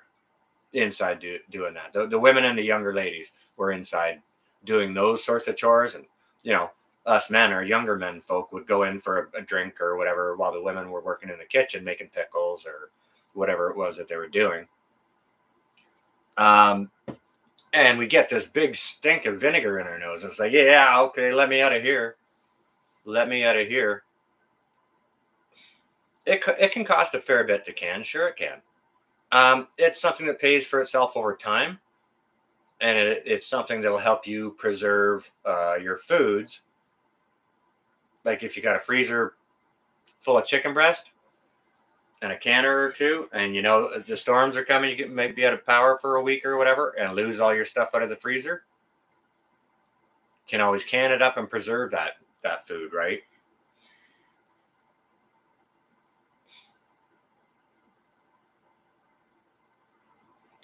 inside doing that. The women and the younger ladies were inside doing those sorts of chores, and us men or younger men folk would go in for a drink or whatever while the women were working in the kitchen making pickles or whatever it was that they were doing. And we get this big stink of vinegar in our nose. It's like, yeah, okay, let me out of here. Let me out of here. It can cost a fair bit to can. Sure, it can. It's something that pays for itself over time. And it's something that'll help you preserve your foods. Like if you got a freezer full of chicken breast and a canner or two, and the storms are coming, you might be out of power for a week or whatever, and lose all your stuff out of the freezer. Can always can it up and preserve that food, right?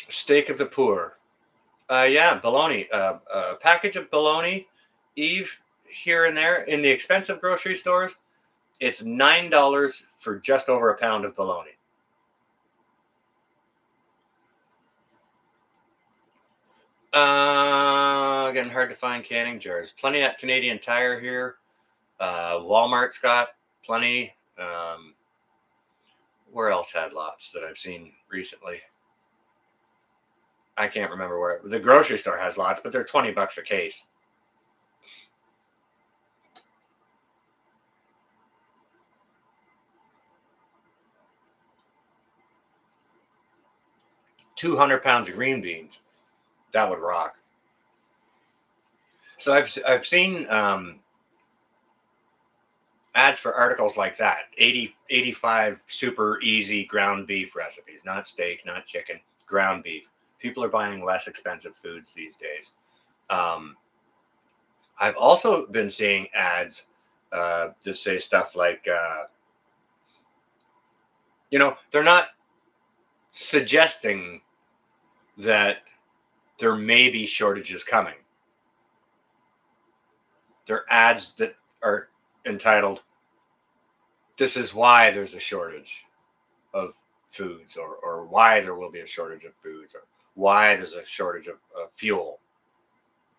Steak of the poor. Yeah, bologna. A package of bologna, Eve, here and there in the expensive grocery stores. It's $9 for just over a pound of bologna. Getting hard to find canning jars. Plenty at Canadian Tire here. Walmart's got plenty. Where else had lots that I've seen recently? I can't remember where. The grocery store has lots, but they're $20 a case. £200 of green beans. That would rock. So I've seen ads for articles like that. 85 super easy ground beef recipes, not steak, not chicken, ground beef. People are buying less expensive foods these days. I've also been seeing ads that say stuff like, they're not suggesting that there may be shortages coming. They're ads that are entitled, "This is why there's a shortage of foods, or why there will be a shortage of foods, or why there's a shortage of fuel.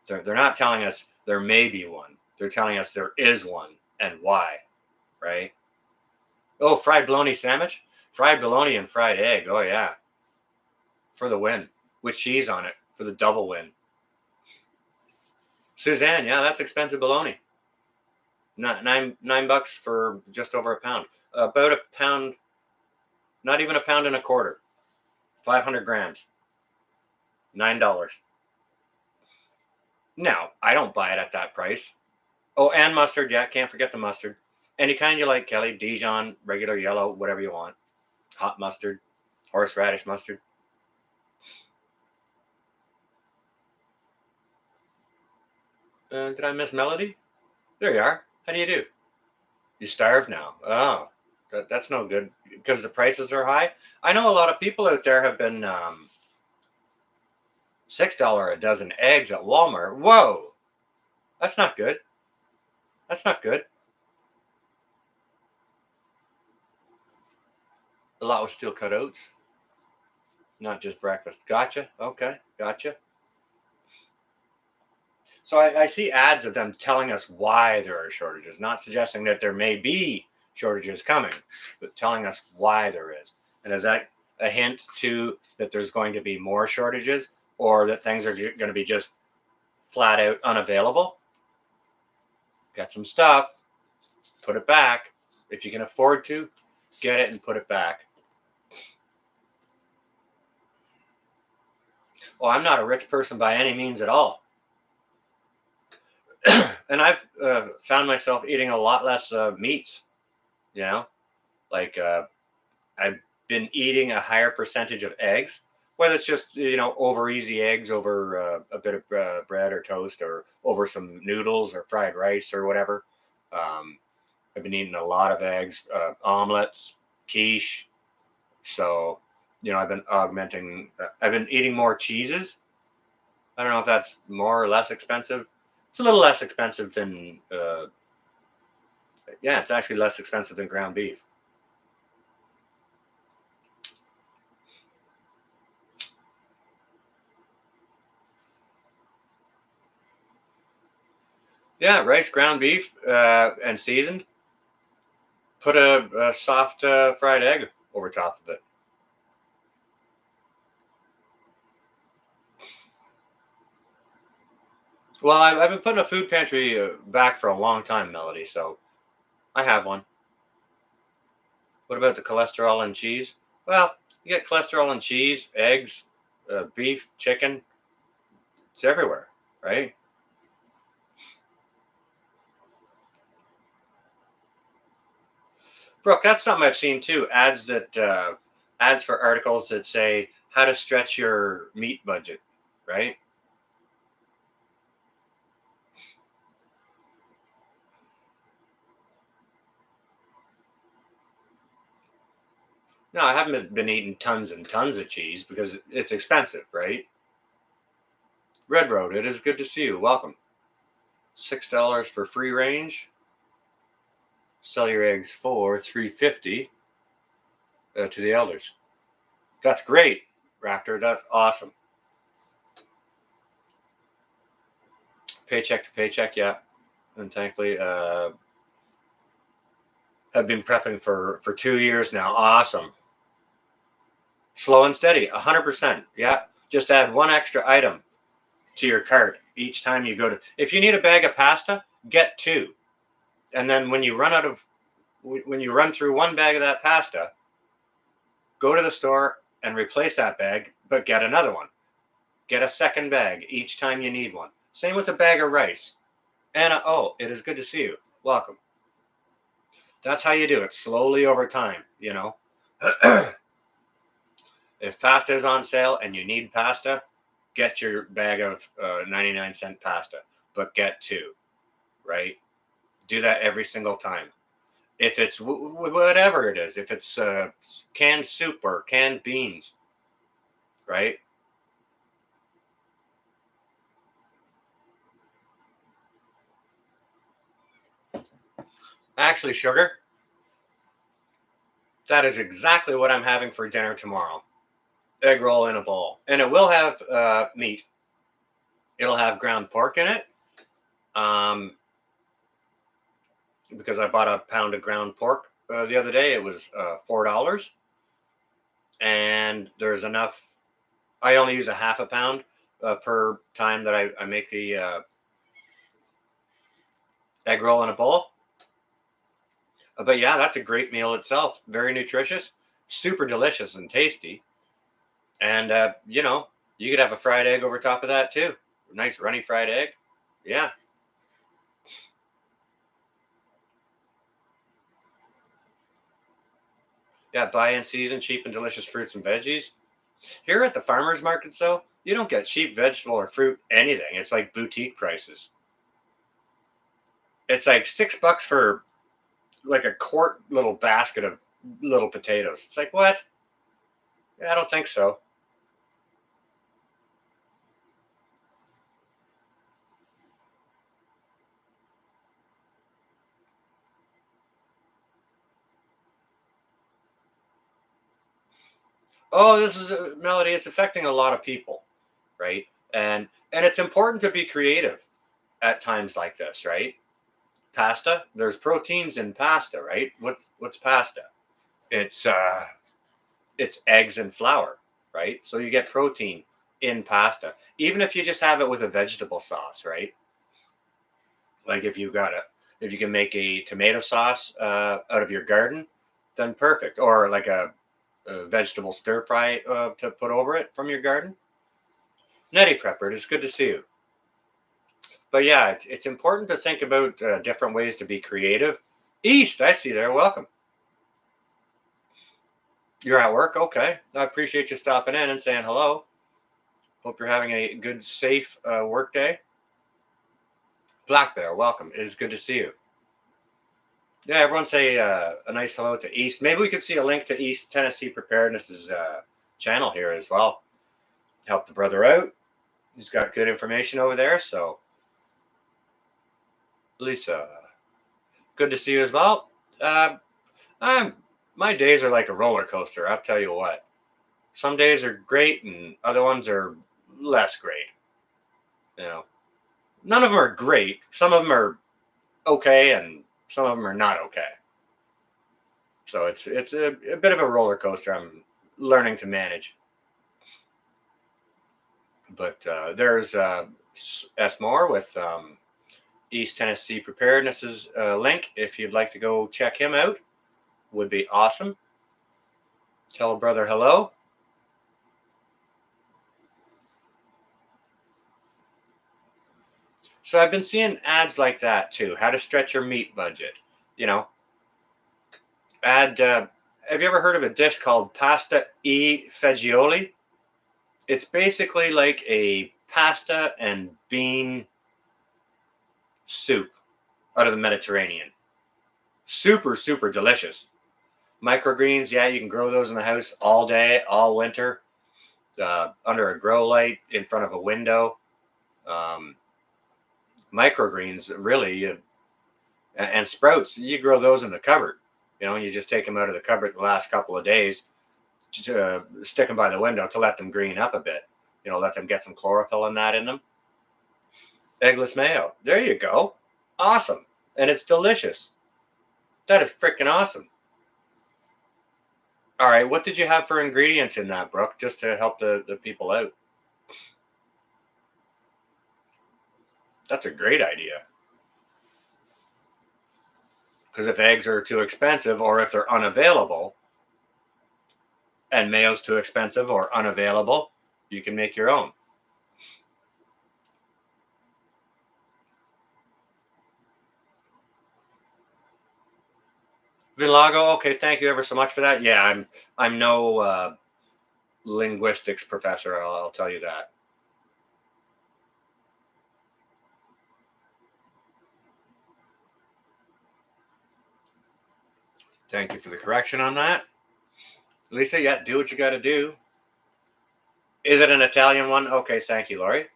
They're not telling us there may be one. They're telling us there is one and why, right? Oh, fried bologna sandwich? Fried bologna and fried egg. Oh, yeah. For the win. With cheese on it for the double win. Suzanne, yeah, that's expensive bologna. $9 for just over a pound. About a pound, not even a pound and a quarter. 500 grams. $9. No, I don't buy it at that price. Oh, and mustard. Yeah, can't forget the mustard. Any kind you like, Kelly. Dijon, regular yellow, whatever you want. Hot mustard, horseradish mustard. Did I miss Melody? There you are. How do you do? You starve now. Oh, that's no good because the prices are high. I know a lot of people out there have been $6 a dozen eggs at Walmart. Whoa, that's not good. That's not good. A lot with steel cut oats, not just breakfast. Gotcha. Okay, gotcha. So I see ads of them telling us why there are shortages, not suggesting that there may be shortages coming, but telling us why there is. And is that a hint to that there's going to be more shortages, or that things are going to be just flat out unavailable? Get some stuff, put it back. If you can afford to, get it and put it back. Well, I'm not a rich person by any means at all. And I've found myself eating a lot less meats, you know, like I've been eating a higher percentage of eggs, whether it's just, over easy eggs over a bit of bread or toast, or over some noodles or fried rice or whatever. I've been eating a lot of eggs, omelets, quiche. So, I've been augmenting. I've been eating more cheeses. I don't know if that's more or less expensive. It's a little less expensive than, yeah, it's actually less expensive than ground beef. Yeah, rice, ground beef, and seasoned. Put a soft fried egg over top of it. Well, I've been putting a food pantry back for a long time, Melody, so I have one. What about the cholesterol and cheese? Well, you get cholesterol and cheese, eggs, beef, chicken. It's everywhere, right? Brooke, that's something I've seen too. Ads for articles that say how to stretch your meat budget, right? No, I haven't been eating tons and tons of cheese because it's expensive, right? Red Road, it is good to see you. Welcome. $6 for free range. Sell your eggs for $3.50 to the elders. That's great, Raptor. That's awesome. Paycheck to paycheck, yeah. And thankfully, I've been prepping for 2 years now. Awesome. Slow and steady, 100%. Yeah. Just add one extra item to your cart each time you go to. If you need a bag of pasta, get two. And then when you run through one bag of that pasta, go to the store and replace that bag, but get another one. Get a second bag each time you need one. Same with a bag of rice. Anna, oh, it is good to see you. Welcome. That's how you do it, slowly over time, If pasta is on sale and you need pasta, get your bag of 99-cent pasta, but get two, right? Do that every single time. If it's whatever it is, if it's canned soup or canned beans, right? Actually, sugar, That is exactly what I'm having for dinner tomorrow. Egg roll in a bowl. And it will have meat. It'll have ground pork in it. Um, because I bought a pound of ground pork the other day. It was $4. And there's enough. I only use a half a pound per time that I make the egg roll in a bowl. But yeah, that's a great meal itself. Very nutritious, super delicious and tasty. And, you could have a fried egg over top of that too. Nice runny fried egg. Yeah. Yeah. Buy in season, cheap and delicious fruits and veggies. Here at the farmer's markets, though, you don't get cheap vegetable or fruit anything. It's like boutique prices. It's like $6 for like a quart little basket of little potatoes. It's like, what? Yeah, I don't think so. Oh, this is a melody. It's affecting a lot of people, right? And it's important to be creative at times like this, right? Pasta. There's proteins in pasta, right? What's pasta? It's eggs and flour, right? So you get protein in pasta, even if you just have it with a vegetable sauce, right? Like if you can make a tomato sauce out of your garden, then perfect. Or like a vegetable stir fry to put over it from your garden. Netty Prepper, it's good to see you. But yeah, it's important to think about different ways to be creative. East, I see there. Welcome. You're at work, okay. I appreciate you stopping in and saying hello. Hope you're having a good, safe work day. Black Bear, welcome. It is good to see you. Yeah, everyone say a nice hello to East. Maybe we could see a link to East Tennessee Preparedness's channel here as well. Help the brother out. He's got good information over there. So, Lisa, good to see you as well. I'm my days are like a roller coaster. I'll tell you what. Some days are great, and other ones are less great. You know, none of them are great. Some of them are okay, and some of them are not okay. So it's a bit of a roller coaster. I'm learning to manage. But there's S. Moore with East Tennessee Preparedness's link. If you'd like to go check him out, would be awesome. Tell a brother hello. So I've been seeing ads like that too. How to stretch your meat budget. You know, add. Have you ever heard of a dish called pasta e fagioli? It's basically like a pasta and bean soup out of the Mediterranean. Super, super delicious. Microgreens, yeah, you can grow those in the house all day, all winter, under a grow light in front of a window. Um, Microgreens, really, and sprouts, you grow those in the cupboard. You just take them out of the cupboard the last couple of days, to stick them by the window to let them green up a bit. Let them get some chlorophyll in them. Eggless mayo. There you go. Awesome. And it's delicious. That is freaking awesome. All right. What did you have for ingredients in that, Brooke, just to help the people out? That's a great idea. Because if eggs are too expensive or if they're unavailable and mayo's too expensive or unavailable, you can make your own. Villago, okay, thank you ever so much for that. Yeah, I'm no linguistics professor, I'll tell you that. Thank you for the correction on that. Lisa, yeah, do what you got to do. Is it an Italian one? Okay, thank you, Laurie.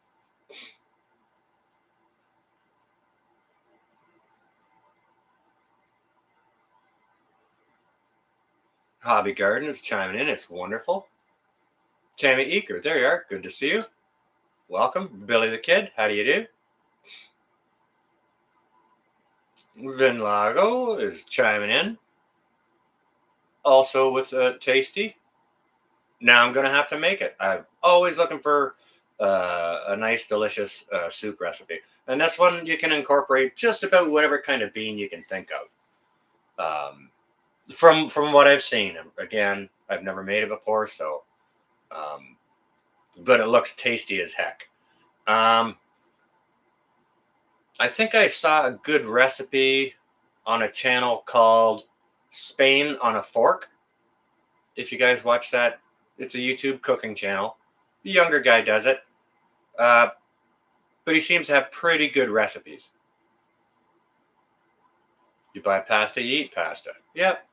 Hobby Garden is chiming in. It's wonderful. Tammy Eaker, there you are. Good to see you. Welcome. Billy the Kid, how do you do? Vin Lago is chiming in. Also with Tasty. Now I'm going to have to make it. I'm always looking for a nice, delicious soup recipe. And this one you can incorporate just about whatever kind of bean you can think of. From what I've seen. Again, I've never made it before, so but it looks tasty as heck. I think I saw a good recipe on a channel called Spain on a Fork. If you guys watch that, it's a YouTube cooking channel. The younger guy does it, but he seems to have pretty good recipes. You buy pasta, you eat pasta. Yep.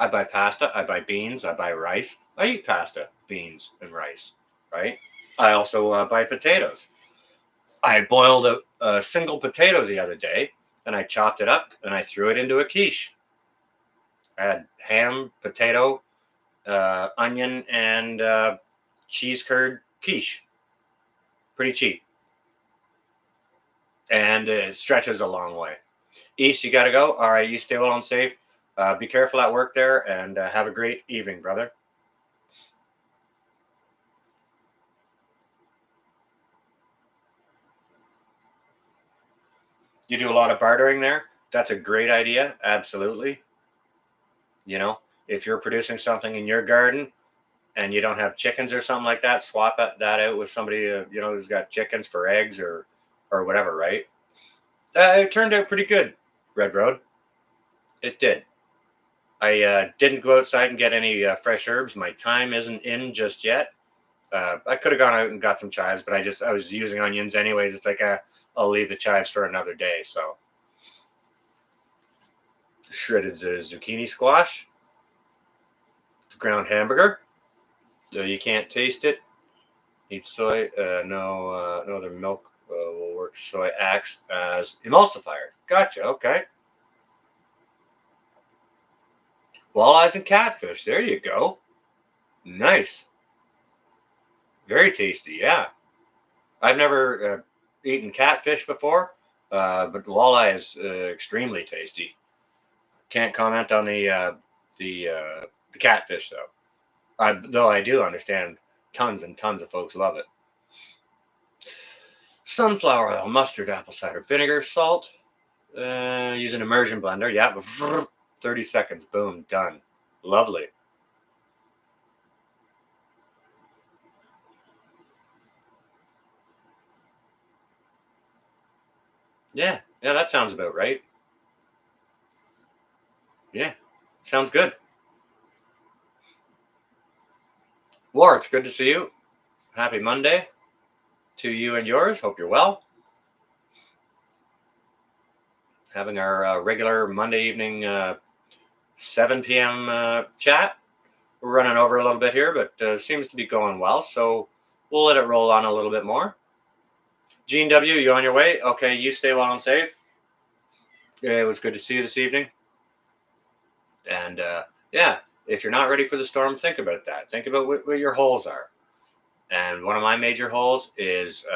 I buy pasta, I buy beans, I buy rice. I eat pasta, beans, and rice, right? I also buy potatoes. I boiled a single potato the other day, and I chopped it up, and I threw it into a quiche. I had ham, potato, onion, and cheese curd quiche. Pretty cheap. And it stretches a long way. East, you got to go. All right, you stay well and safe. Be careful at work there, and have a great evening, brother. You do a lot of bartering there. That's a great idea. Absolutely. You know, if you're producing something in your garden and you don't have chickens or something like that, swap that out with somebody who's got chickens for eggs or whatever, right? It turned out pretty good, Red Road. It did. I didn't go outside and get any fresh herbs. My time isn't in just yet. I could have gone out and got some chives, but I was using onions anyways. It's like I'll leave the chives for another day. So shredded zucchini squash, ground hamburger. So you can't taste it. Eat soy. No other milk will work. Soy acts as emulsifier. Gotcha. Okay. Walleyes and catfish. There you go. Nice. Very tasty. Yeah. I've never eaten catfish before, but walleye is extremely tasty. Can't comment on the catfish though. Though I do understand tons and tons of folks love it. Sunflower oil, mustard, apple cider vinegar, salt. Use an immersion blender. Yeah, 30 seconds. Boom, done. Lovely. Yeah, that sounds about right. Yeah, sounds good. War, it's good to see you. Happy Monday to you and yours. Hope you're well. Having our regular Monday evening 7 p.m. Chat. We're running over a little bit here, but seems to be going well. So we'll let it roll on a little bit more. Gene W., you on your way? Okay, you stay well and safe. It was good to see you this evening. And yeah, if you're not ready for the storm, think about that. Think about what your holes are. And one of my major holes is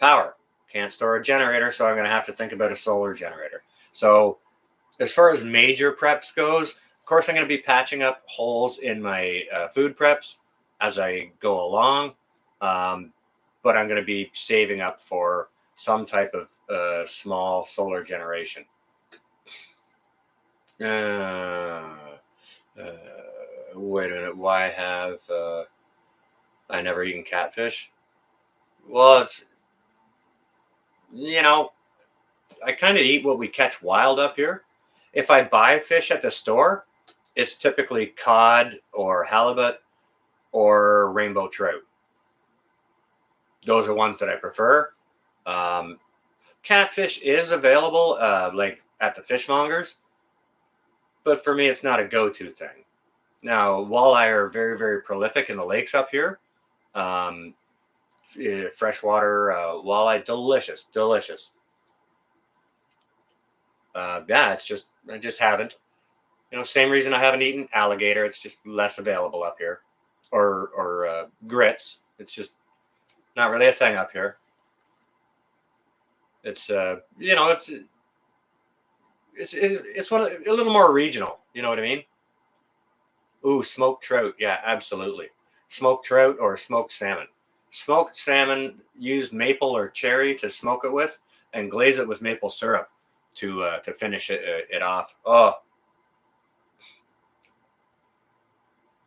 power. Can't store a generator, so I'm going to have to think about a solar generator. So as far as major preps goes, of course, I'm going to be patching up holes in my food preps as I go along. But I'm going to be saving up for some type of small solar generation. Wait a minute. Why have I never eaten catfish? Well, it's, I kind of eat what we catch wild up here. If I buy fish at the store, it's typically cod or halibut or rainbow trout. Those are ones that I prefer. Catfish is available like at the fishmongers, but for me, it's not a go-to thing. Now, walleye are very, very prolific in the lakes up here. Freshwater walleye, delicious. Yeah, it's just I just haven't. Same reason I haven't eaten alligator. It's just less available up here, or grits. It's just not really a thing up here. It's it's a little more regional. You know what I mean? Ooh, smoked trout. Yeah, absolutely. Smoked trout or smoked salmon. Smoked salmon, use maple or cherry to smoke it with, and glaze it with maple syrup to finish it off. Oh,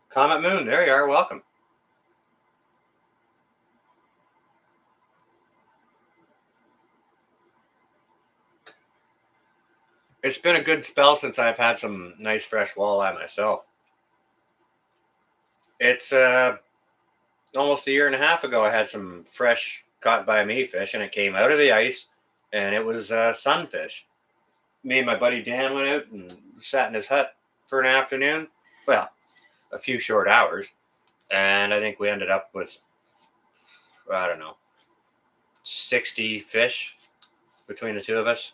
Comet Moon, there you are. Welcome. It's been a good spell since I've had some nice fresh walleye myself. It's almost a year and a half ago. I had some fresh caught by me fish, and it came out of the ice, and it was sunfish. Me and my buddy Dan went out and sat in his hut for an afternoon. Well, a few short hours, and I think we ended up with, I don't know, 60 fish between the two of us.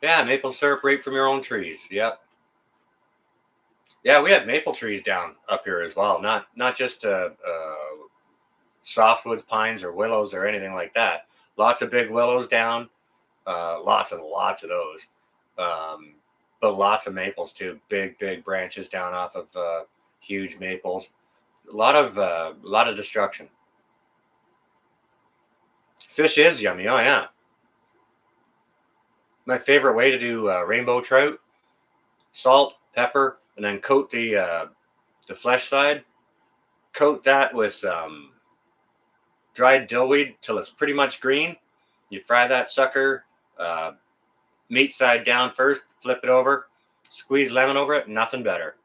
Yeah, maple syrup right from your own trees. Yep. Yeah, we have maple trees down up here as well. Not just softwoods, pines, or willows or anything like that. Lots of big willows down. Lots and lots of those. But lots of maples too. Big branches down off of huge maples. A lot of destruction. Fish is yummy. Oh yeah. My favorite way to do rainbow trout: salt, pepper, and then coat the flesh side. Coat that with dried dillweed till it's pretty much green. You fry that sucker, uh, meat side down first, flip it over, squeeze lemon over it. Nothing better.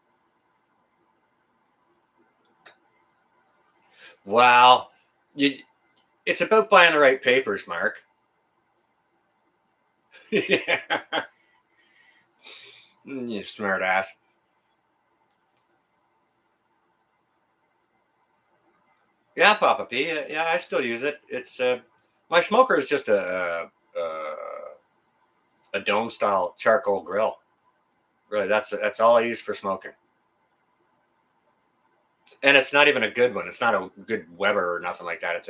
Wow, it's about buying the right papers, Mark. Yeah. You smart ass. Yeah, Papa P. Yeah, I still use it. It's my smoker is just a dome style charcoal grill. Really, that's all I use for smoking. And it's not even a good one. It's not a good Weber or nothing like that. I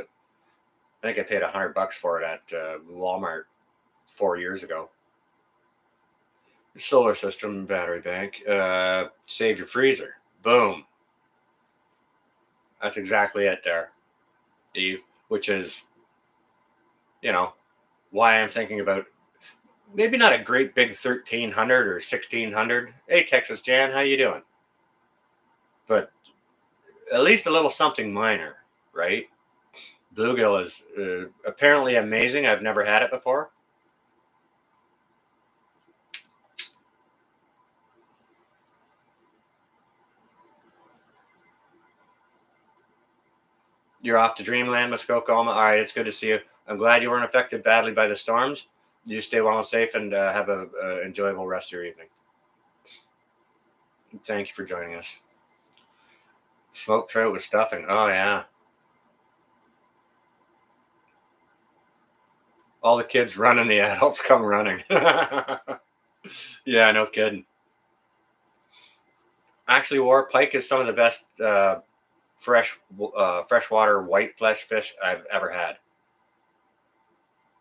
think I paid $100 for it at Walmart 4 years ago. Solar system, battery bank, save your freezer. Boom. That's exactly it there, Eve. Which is, you know, why I'm thinking about maybe not a great big 1300 or 1600. Hey, Texas Jan, how you doing? But at least a little something minor, right? Bluegill is apparently amazing. I've never had it before. You're off to Dreamland, Muskokoma. All right, it's good to see you. I'm glad you weren't affected badly by the storms. You stay well and safe, and have a enjoyable rest of your evening. Thank you for joining us. Smoked trout with stuffing. Oh yeah. All the kids running, the adults come running. Yeah, no kidding. Actually, War Pike is some of the best freshwater white flesh fish I've ever had.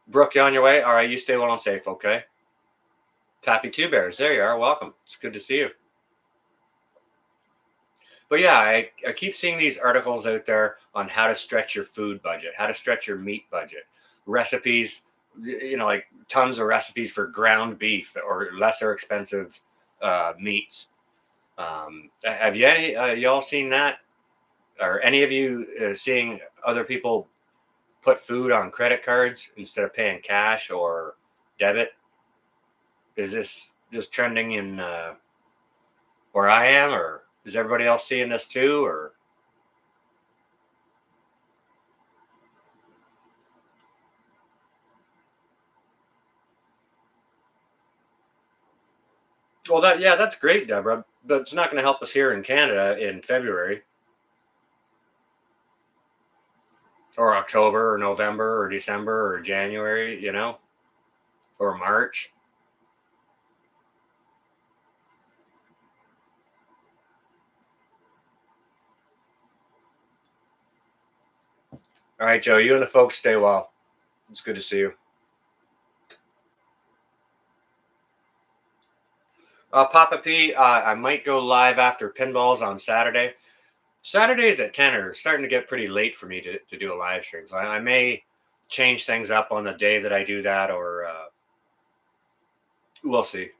Brooke, you on your way? All right, you stay well and safe, okay? Pappy Two Bears, there you are. Welcome. It's good to see you. But yeah, I keep seeing these articles out there on how to stretch your food budget, how to stretch your meat budget, recipes, like tons of recipes for ground beef or lesser expensive meats. Have you any y'all seen that? Or any of you seeing other people put food on credit cards instead of paying cash or debit? Is this just trending in where I am, or is everybody else seeing this too? Or well, that's great, Deborah, but it's not going to help us here in Canada in February or October or November or December or January. or March. All right, Joe, you and the folks stay well. It's good to see you. Papa P, I might go live after pinballs on Saturday. Saturdays at 10 are starting to get pretty late for me to do a live stream. So I may change things up on the day that I do that, or we'll see.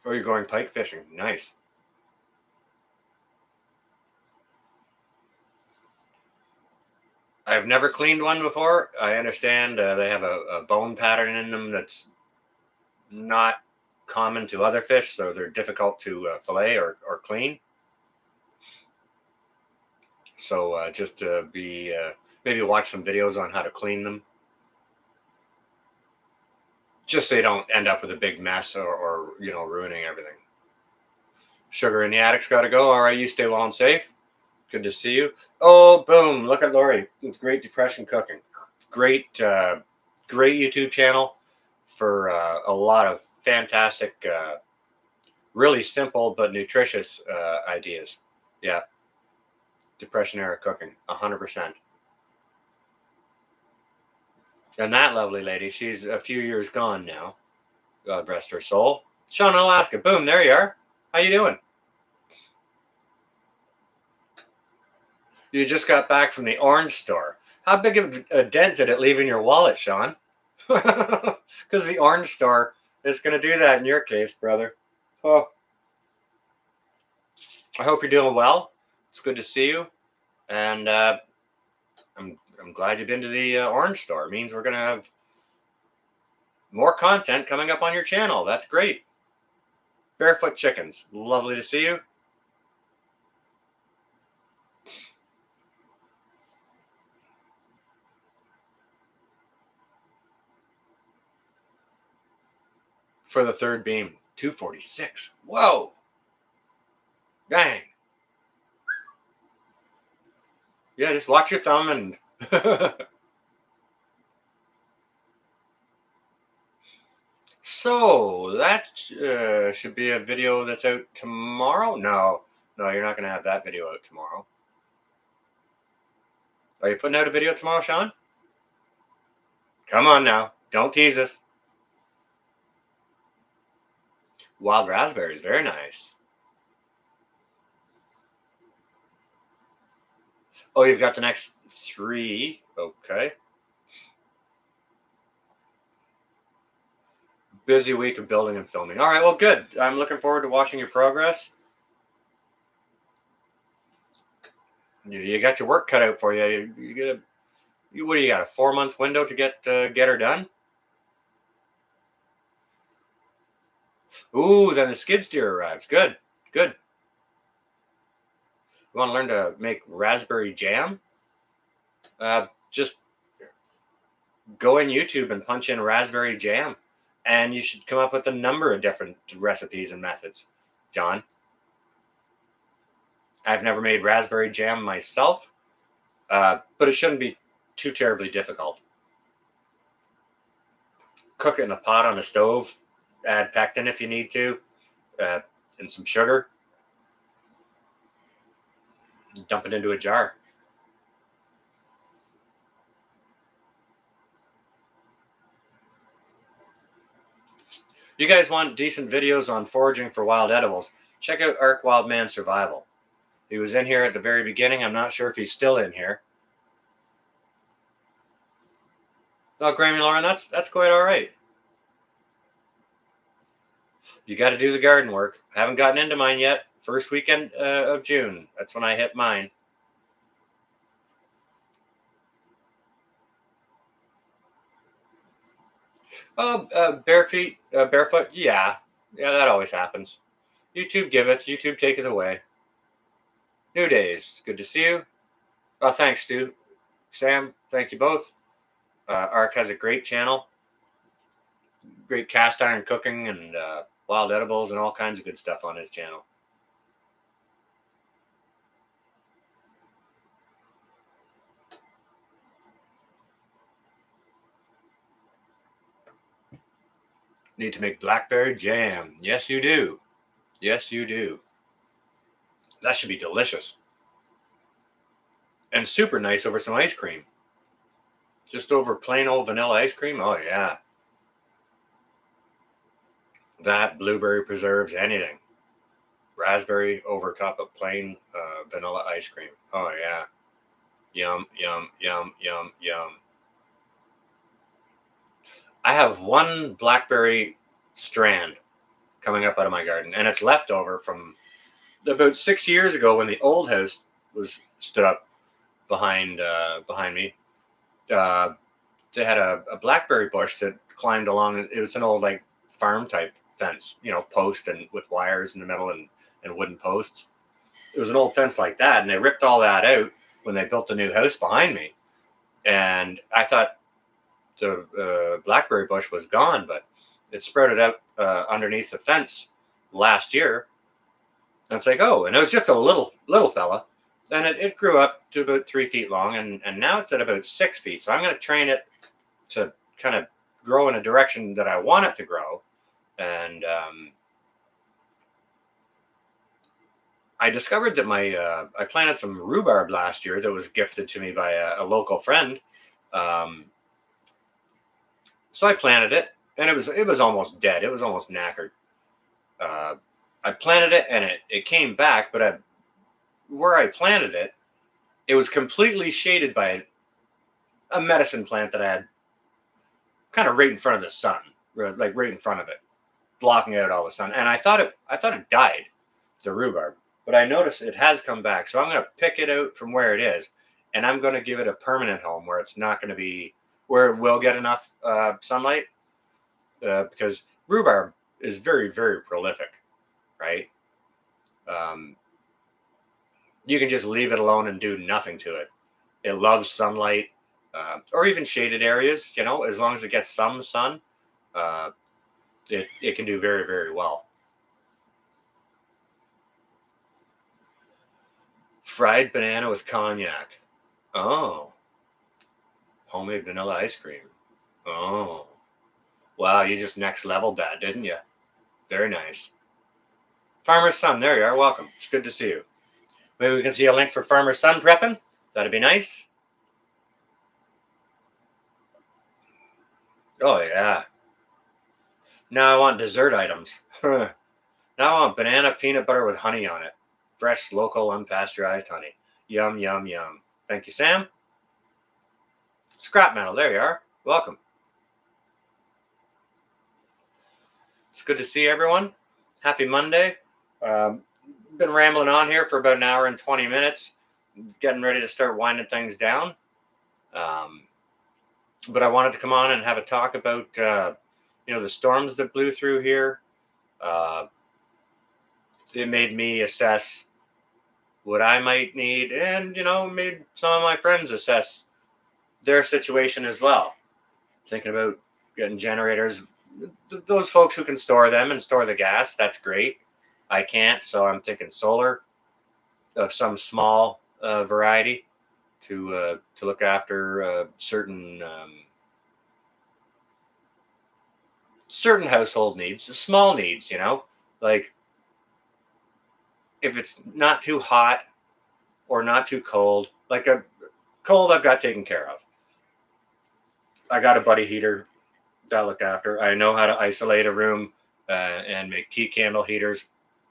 Or you're going pike fishing. Nice. I've never cleaned one before. I understand they have a bone pattern in them that's not common to other fish, so they're difficult to fillet or clean. So just to be maybe watch some videos on how to clean them, just so you don't end up with a big mess or ruining everything. Sugar in the attic's got to go. All right, you stay well and safe. Good to see you. Oh, boom! Look at Lori. It's Great Depression Cooking. Great YouTube channel for a lot of fantastic, really simple but nutritious ideas. Yeah, Depression era cooking, 100%. And that lovely lady, she's a few years gone now. God rest her soul. Sean, Alaska. Boom! There you are. How you doing? You just got back from the orange store. How big of a dent did it leave in your wallet, Sean? Because the orange store is going to do that in your case, brother. Oh, I hope you're doing well. It's good to see you, and I'm glad you've been to the orange store. It means we're going to have more content coming up on your channel. That's great. Barefoot Chickens, lovely to see you. For the third beam, 246. Whoa. Dang. Yeah, just watch your thumb and so that should be a video that's out tomorrow. No, you're not going to have that video out tomorrow. Are you putting out a video tomorrow, Sean? Come on now, don't tease us. Wild raspberries, very nice. Oh, you've got the next 3. Okay. Busy week of building and filming. All right, well, good. I'm looking forward to watching your progress. You got your work cut out for you. What do you got? A 4-month window to get her done? Ooh, then the skid steer arrives. Good. You want to learn to make raspberry jam? Just go in YouTube and punch in raspberry jam, and you should come up with a number of different recipes and methods, John. I've never made raspberry jam myself, but it shouldn't be too terribly difficult. Cook it in a pot on the stove, add pectin if you need to, and some sugar. Dump it into a jar. You guys want decent videos on foraging for wild edibles? Check out Ark Wildman Survival. He was in here at the very beginning. I'm not sure if he's still in here. Oh, Grammy Lauren, that's quite all right. You got to do the garden work. I haven't gotten into mine yet. First weekend of June. That's when I hit mine. Oh, barefoot. Yeah, that always happens. YouTube giveth, YouTube taketh away. New days. Good to see you. Oh, thanks, Stu. Sam, thank you both. Ark has a great channel. Great cast iron cooking and wild edibles and all kinds of good stuff on his channel. Need to make blackberry jam. Yes, you do. Yes, you do. That should be delicious. And super nice over some ice cream. Just over plain old vanilla ice cream. Oh, yeah. That blueberry preserves anything. Raspberry over top of plain vanilla ice cream. Oh, yeah. Yum, yum, yum, yum, yum. I have one blackberry strand coming up out of my garden, and it's leftover from about 6 years ago when the old house was stood up behind me. Uh, they had a blackberry bush that climbed along. It was an old like farm type fence, post and with wires in the middle and wooden posts. It was an old fence like that, and they ripped all that out when they built the new house behind me. And I thought the blackberry bush was gone, but it sprouted out underneath the fence last year. And it's like, oh, and it was just a little fella, and it grew up to about 3 feet long, and now it's at about 6 feet. So I'm going to train it to kind of grow in a direction that I want it to grow. And I discovered that I planted some rhubarb last year that was gifted to me by a local friend. So I planted it, and it was almost dead. It was almost knackered. I planted it, and it came back, but where I planted it, it was completely shaded by a medicine plant that I had kind of right in front of the sun, like right in front of it, blocking out all the sun. And I thought it died, the rhubarb, but I noticed it has come back. So I'm going to pick it out from where it is, and I'm going to give it a permanent home where it's not going to be, where it will get enough sunlight, because rhubarb is very, very prolific, right? You can just leave it alone and do nothing to it. It loves sunlight, or even shaded areas, as long as it gets some sun, it can do very, very well. Fried banana with cognac. Oh, homemade vanilla ice cream. Oh, wow, you just next leveled that, didn't you? Very nice. Farmer's Son, there you are. Welcome. It's good to see you. Maybe we can see a link for Farmer's Son prepping. That'd be nice. Oh, yeah. Now I want dessert items. Now I want banana peanut butter with honey on it. Fresh, local, unpasteurized honey. Yum, yum, yum. Thank you, Sam. Scrap metal, there you are. Welcome. It's good to see everyone. Happy Monday. Been rambling on here for about an hour and 20 minutes, getting ready to start winding things down. But I wanted to come on and have a talk about, the storms that blew through here. It made me assess what I might need, and, made some of my friends assess their situation as well. Thinking about getting generators. Those folks who can store them and store the gas, that's great. I can't, so I'm thinking solar of some small variety to look after certain household needs, small needs. Like if it's not too hot or not too cold. Like a cold, I've got taken care of. I got a buddy heater that I look after. I know how to isolate a room and make tea candle heaters.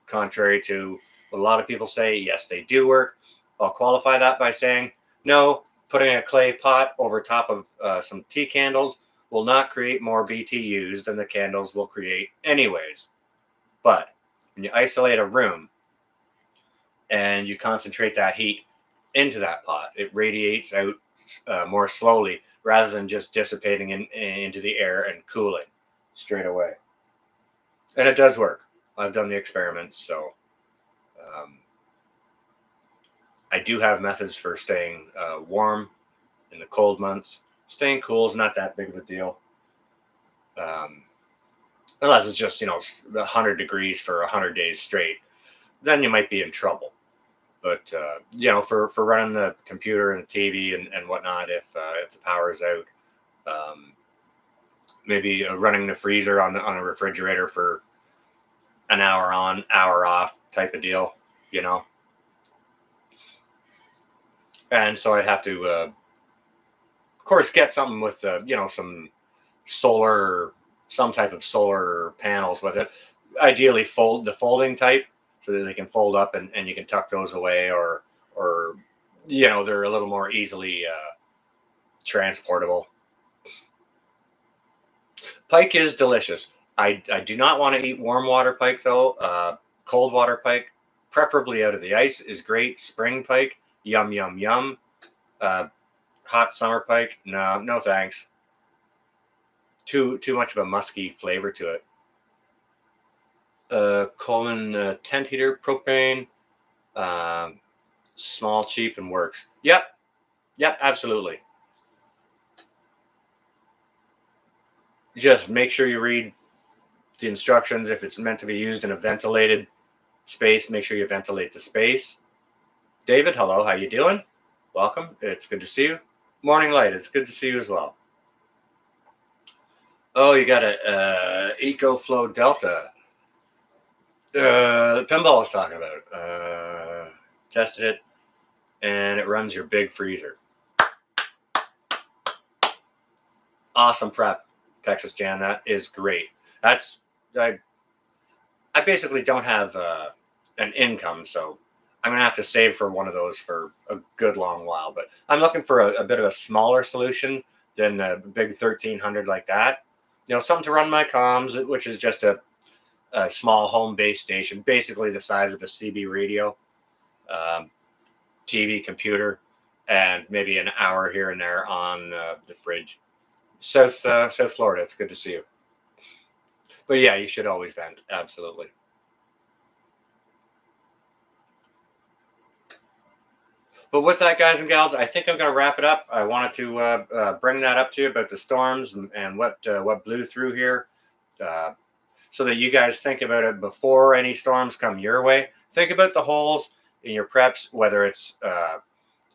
Contrary to what a lot of people say, yes, they do work. I'll qualify that by saying, no, putting a clay pot over top of some tea candles will not create more BTUs than the candles will create anyways. But when you isolate a room and you concentrate that heat into that pot, it radiates out more slowly rather than just dissipating into the air and cooling straight away. And it does work. I've done the experiments, so I do have methods for staying warm in the cold months. Staying cool is not that big of a deal, unless it's just 100 degrees for 100 days straight. Then you might be in trouble. But for running the computer and the TV and whatnot, if the power is out, maybe running the freezer on a refrigerator for an hour on, hour off type of deal, you know. And so I'd have to, of course, get something with, some solar, some type of solar panels with it. Ideally, folding type, so that they can fold up and you can tuck those away, or they're a little more easily transportable. Pike is delicious. I do not want to eat warm water pike though. Cold water pike, preferably out of the ice, is great. Spring pike, yum yum yum. Hot summer pike, no thanks. Too much of a musky flavor to it. Coleman tent heater, propane, small, cheap, and works. Yep, absolutely. Just make sure you read the instructions. If it's meant to be used in a ventilated space, make sure you ventilate the space. David, hello, how you doing? Welcome. It's good to see you. Morning Light, it's good to see you as well. Oh, you got a EcoFlow Delta. The pinball was talking about. Tested it, and it runs your big freezer. Awesome prep, Texas Jan. That is great. That's I basically don't have an income, so I'm gonna have to save for one of those for a good long while. But I'm looking for a bit of a smaller solution than a big 1300 like that. Something to run my comms, which is just a small home base station, basically the size of a CB radio, TV, computer, and maybe an hour here and there on the fridge. South Florida, it's good to see you. But yeah, you should always vent, absolutely. But with that, guys and gals, I think I'm going to wrap it up. I wanted to bring that up to you about the storms and what blew through here, so that you guys think about it before any storms come your way. Think about the holes in your preps, whether it's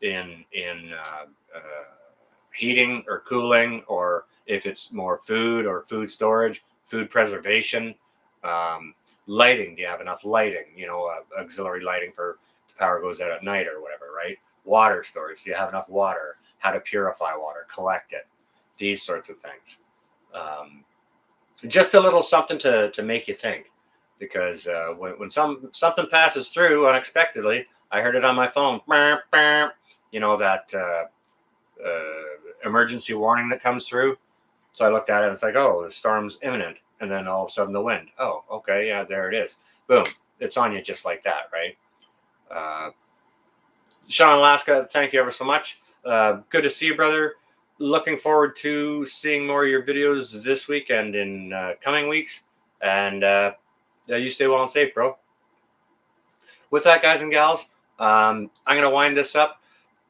in heating or cooling, or if it's more food or food storage, food preservation, lighting. Do you have enough lighting? Auxiliary lighting for the power goes out at night or whatever, right? Water storage. Do you have enough water? How to purify water, collect it, these sorts of things. Just a little something to make you think, because when something passes through unexpectedly, I heard it on my phone. That emergency warning that comes through. So I looked at it and it's like, oh, the storm's imminent. And then all of a sudden the wind. Oh, okay, yeah, there it is. Boom. It's on you just like that, right? Sean Alaska, thank you ever so much. Good to see you, brother. Looking forward to seeing more of your videos this week and in coming weeks. And you stay well and safe, bro. With that, guys and gals, I'm going to wind this up.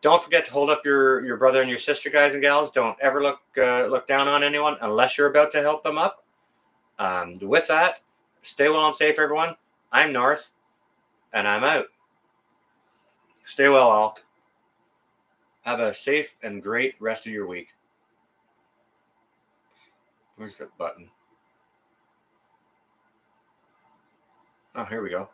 Don't forget to hold up your brother and your sister, guys and gals. Don't ever look down on anyone unless you're about to help them up. With that, stay well and safe, everyone. I'm North, and I'm out. Stay well, all. Have a safe and great rest of your week. Where's that button? Oh, here we go.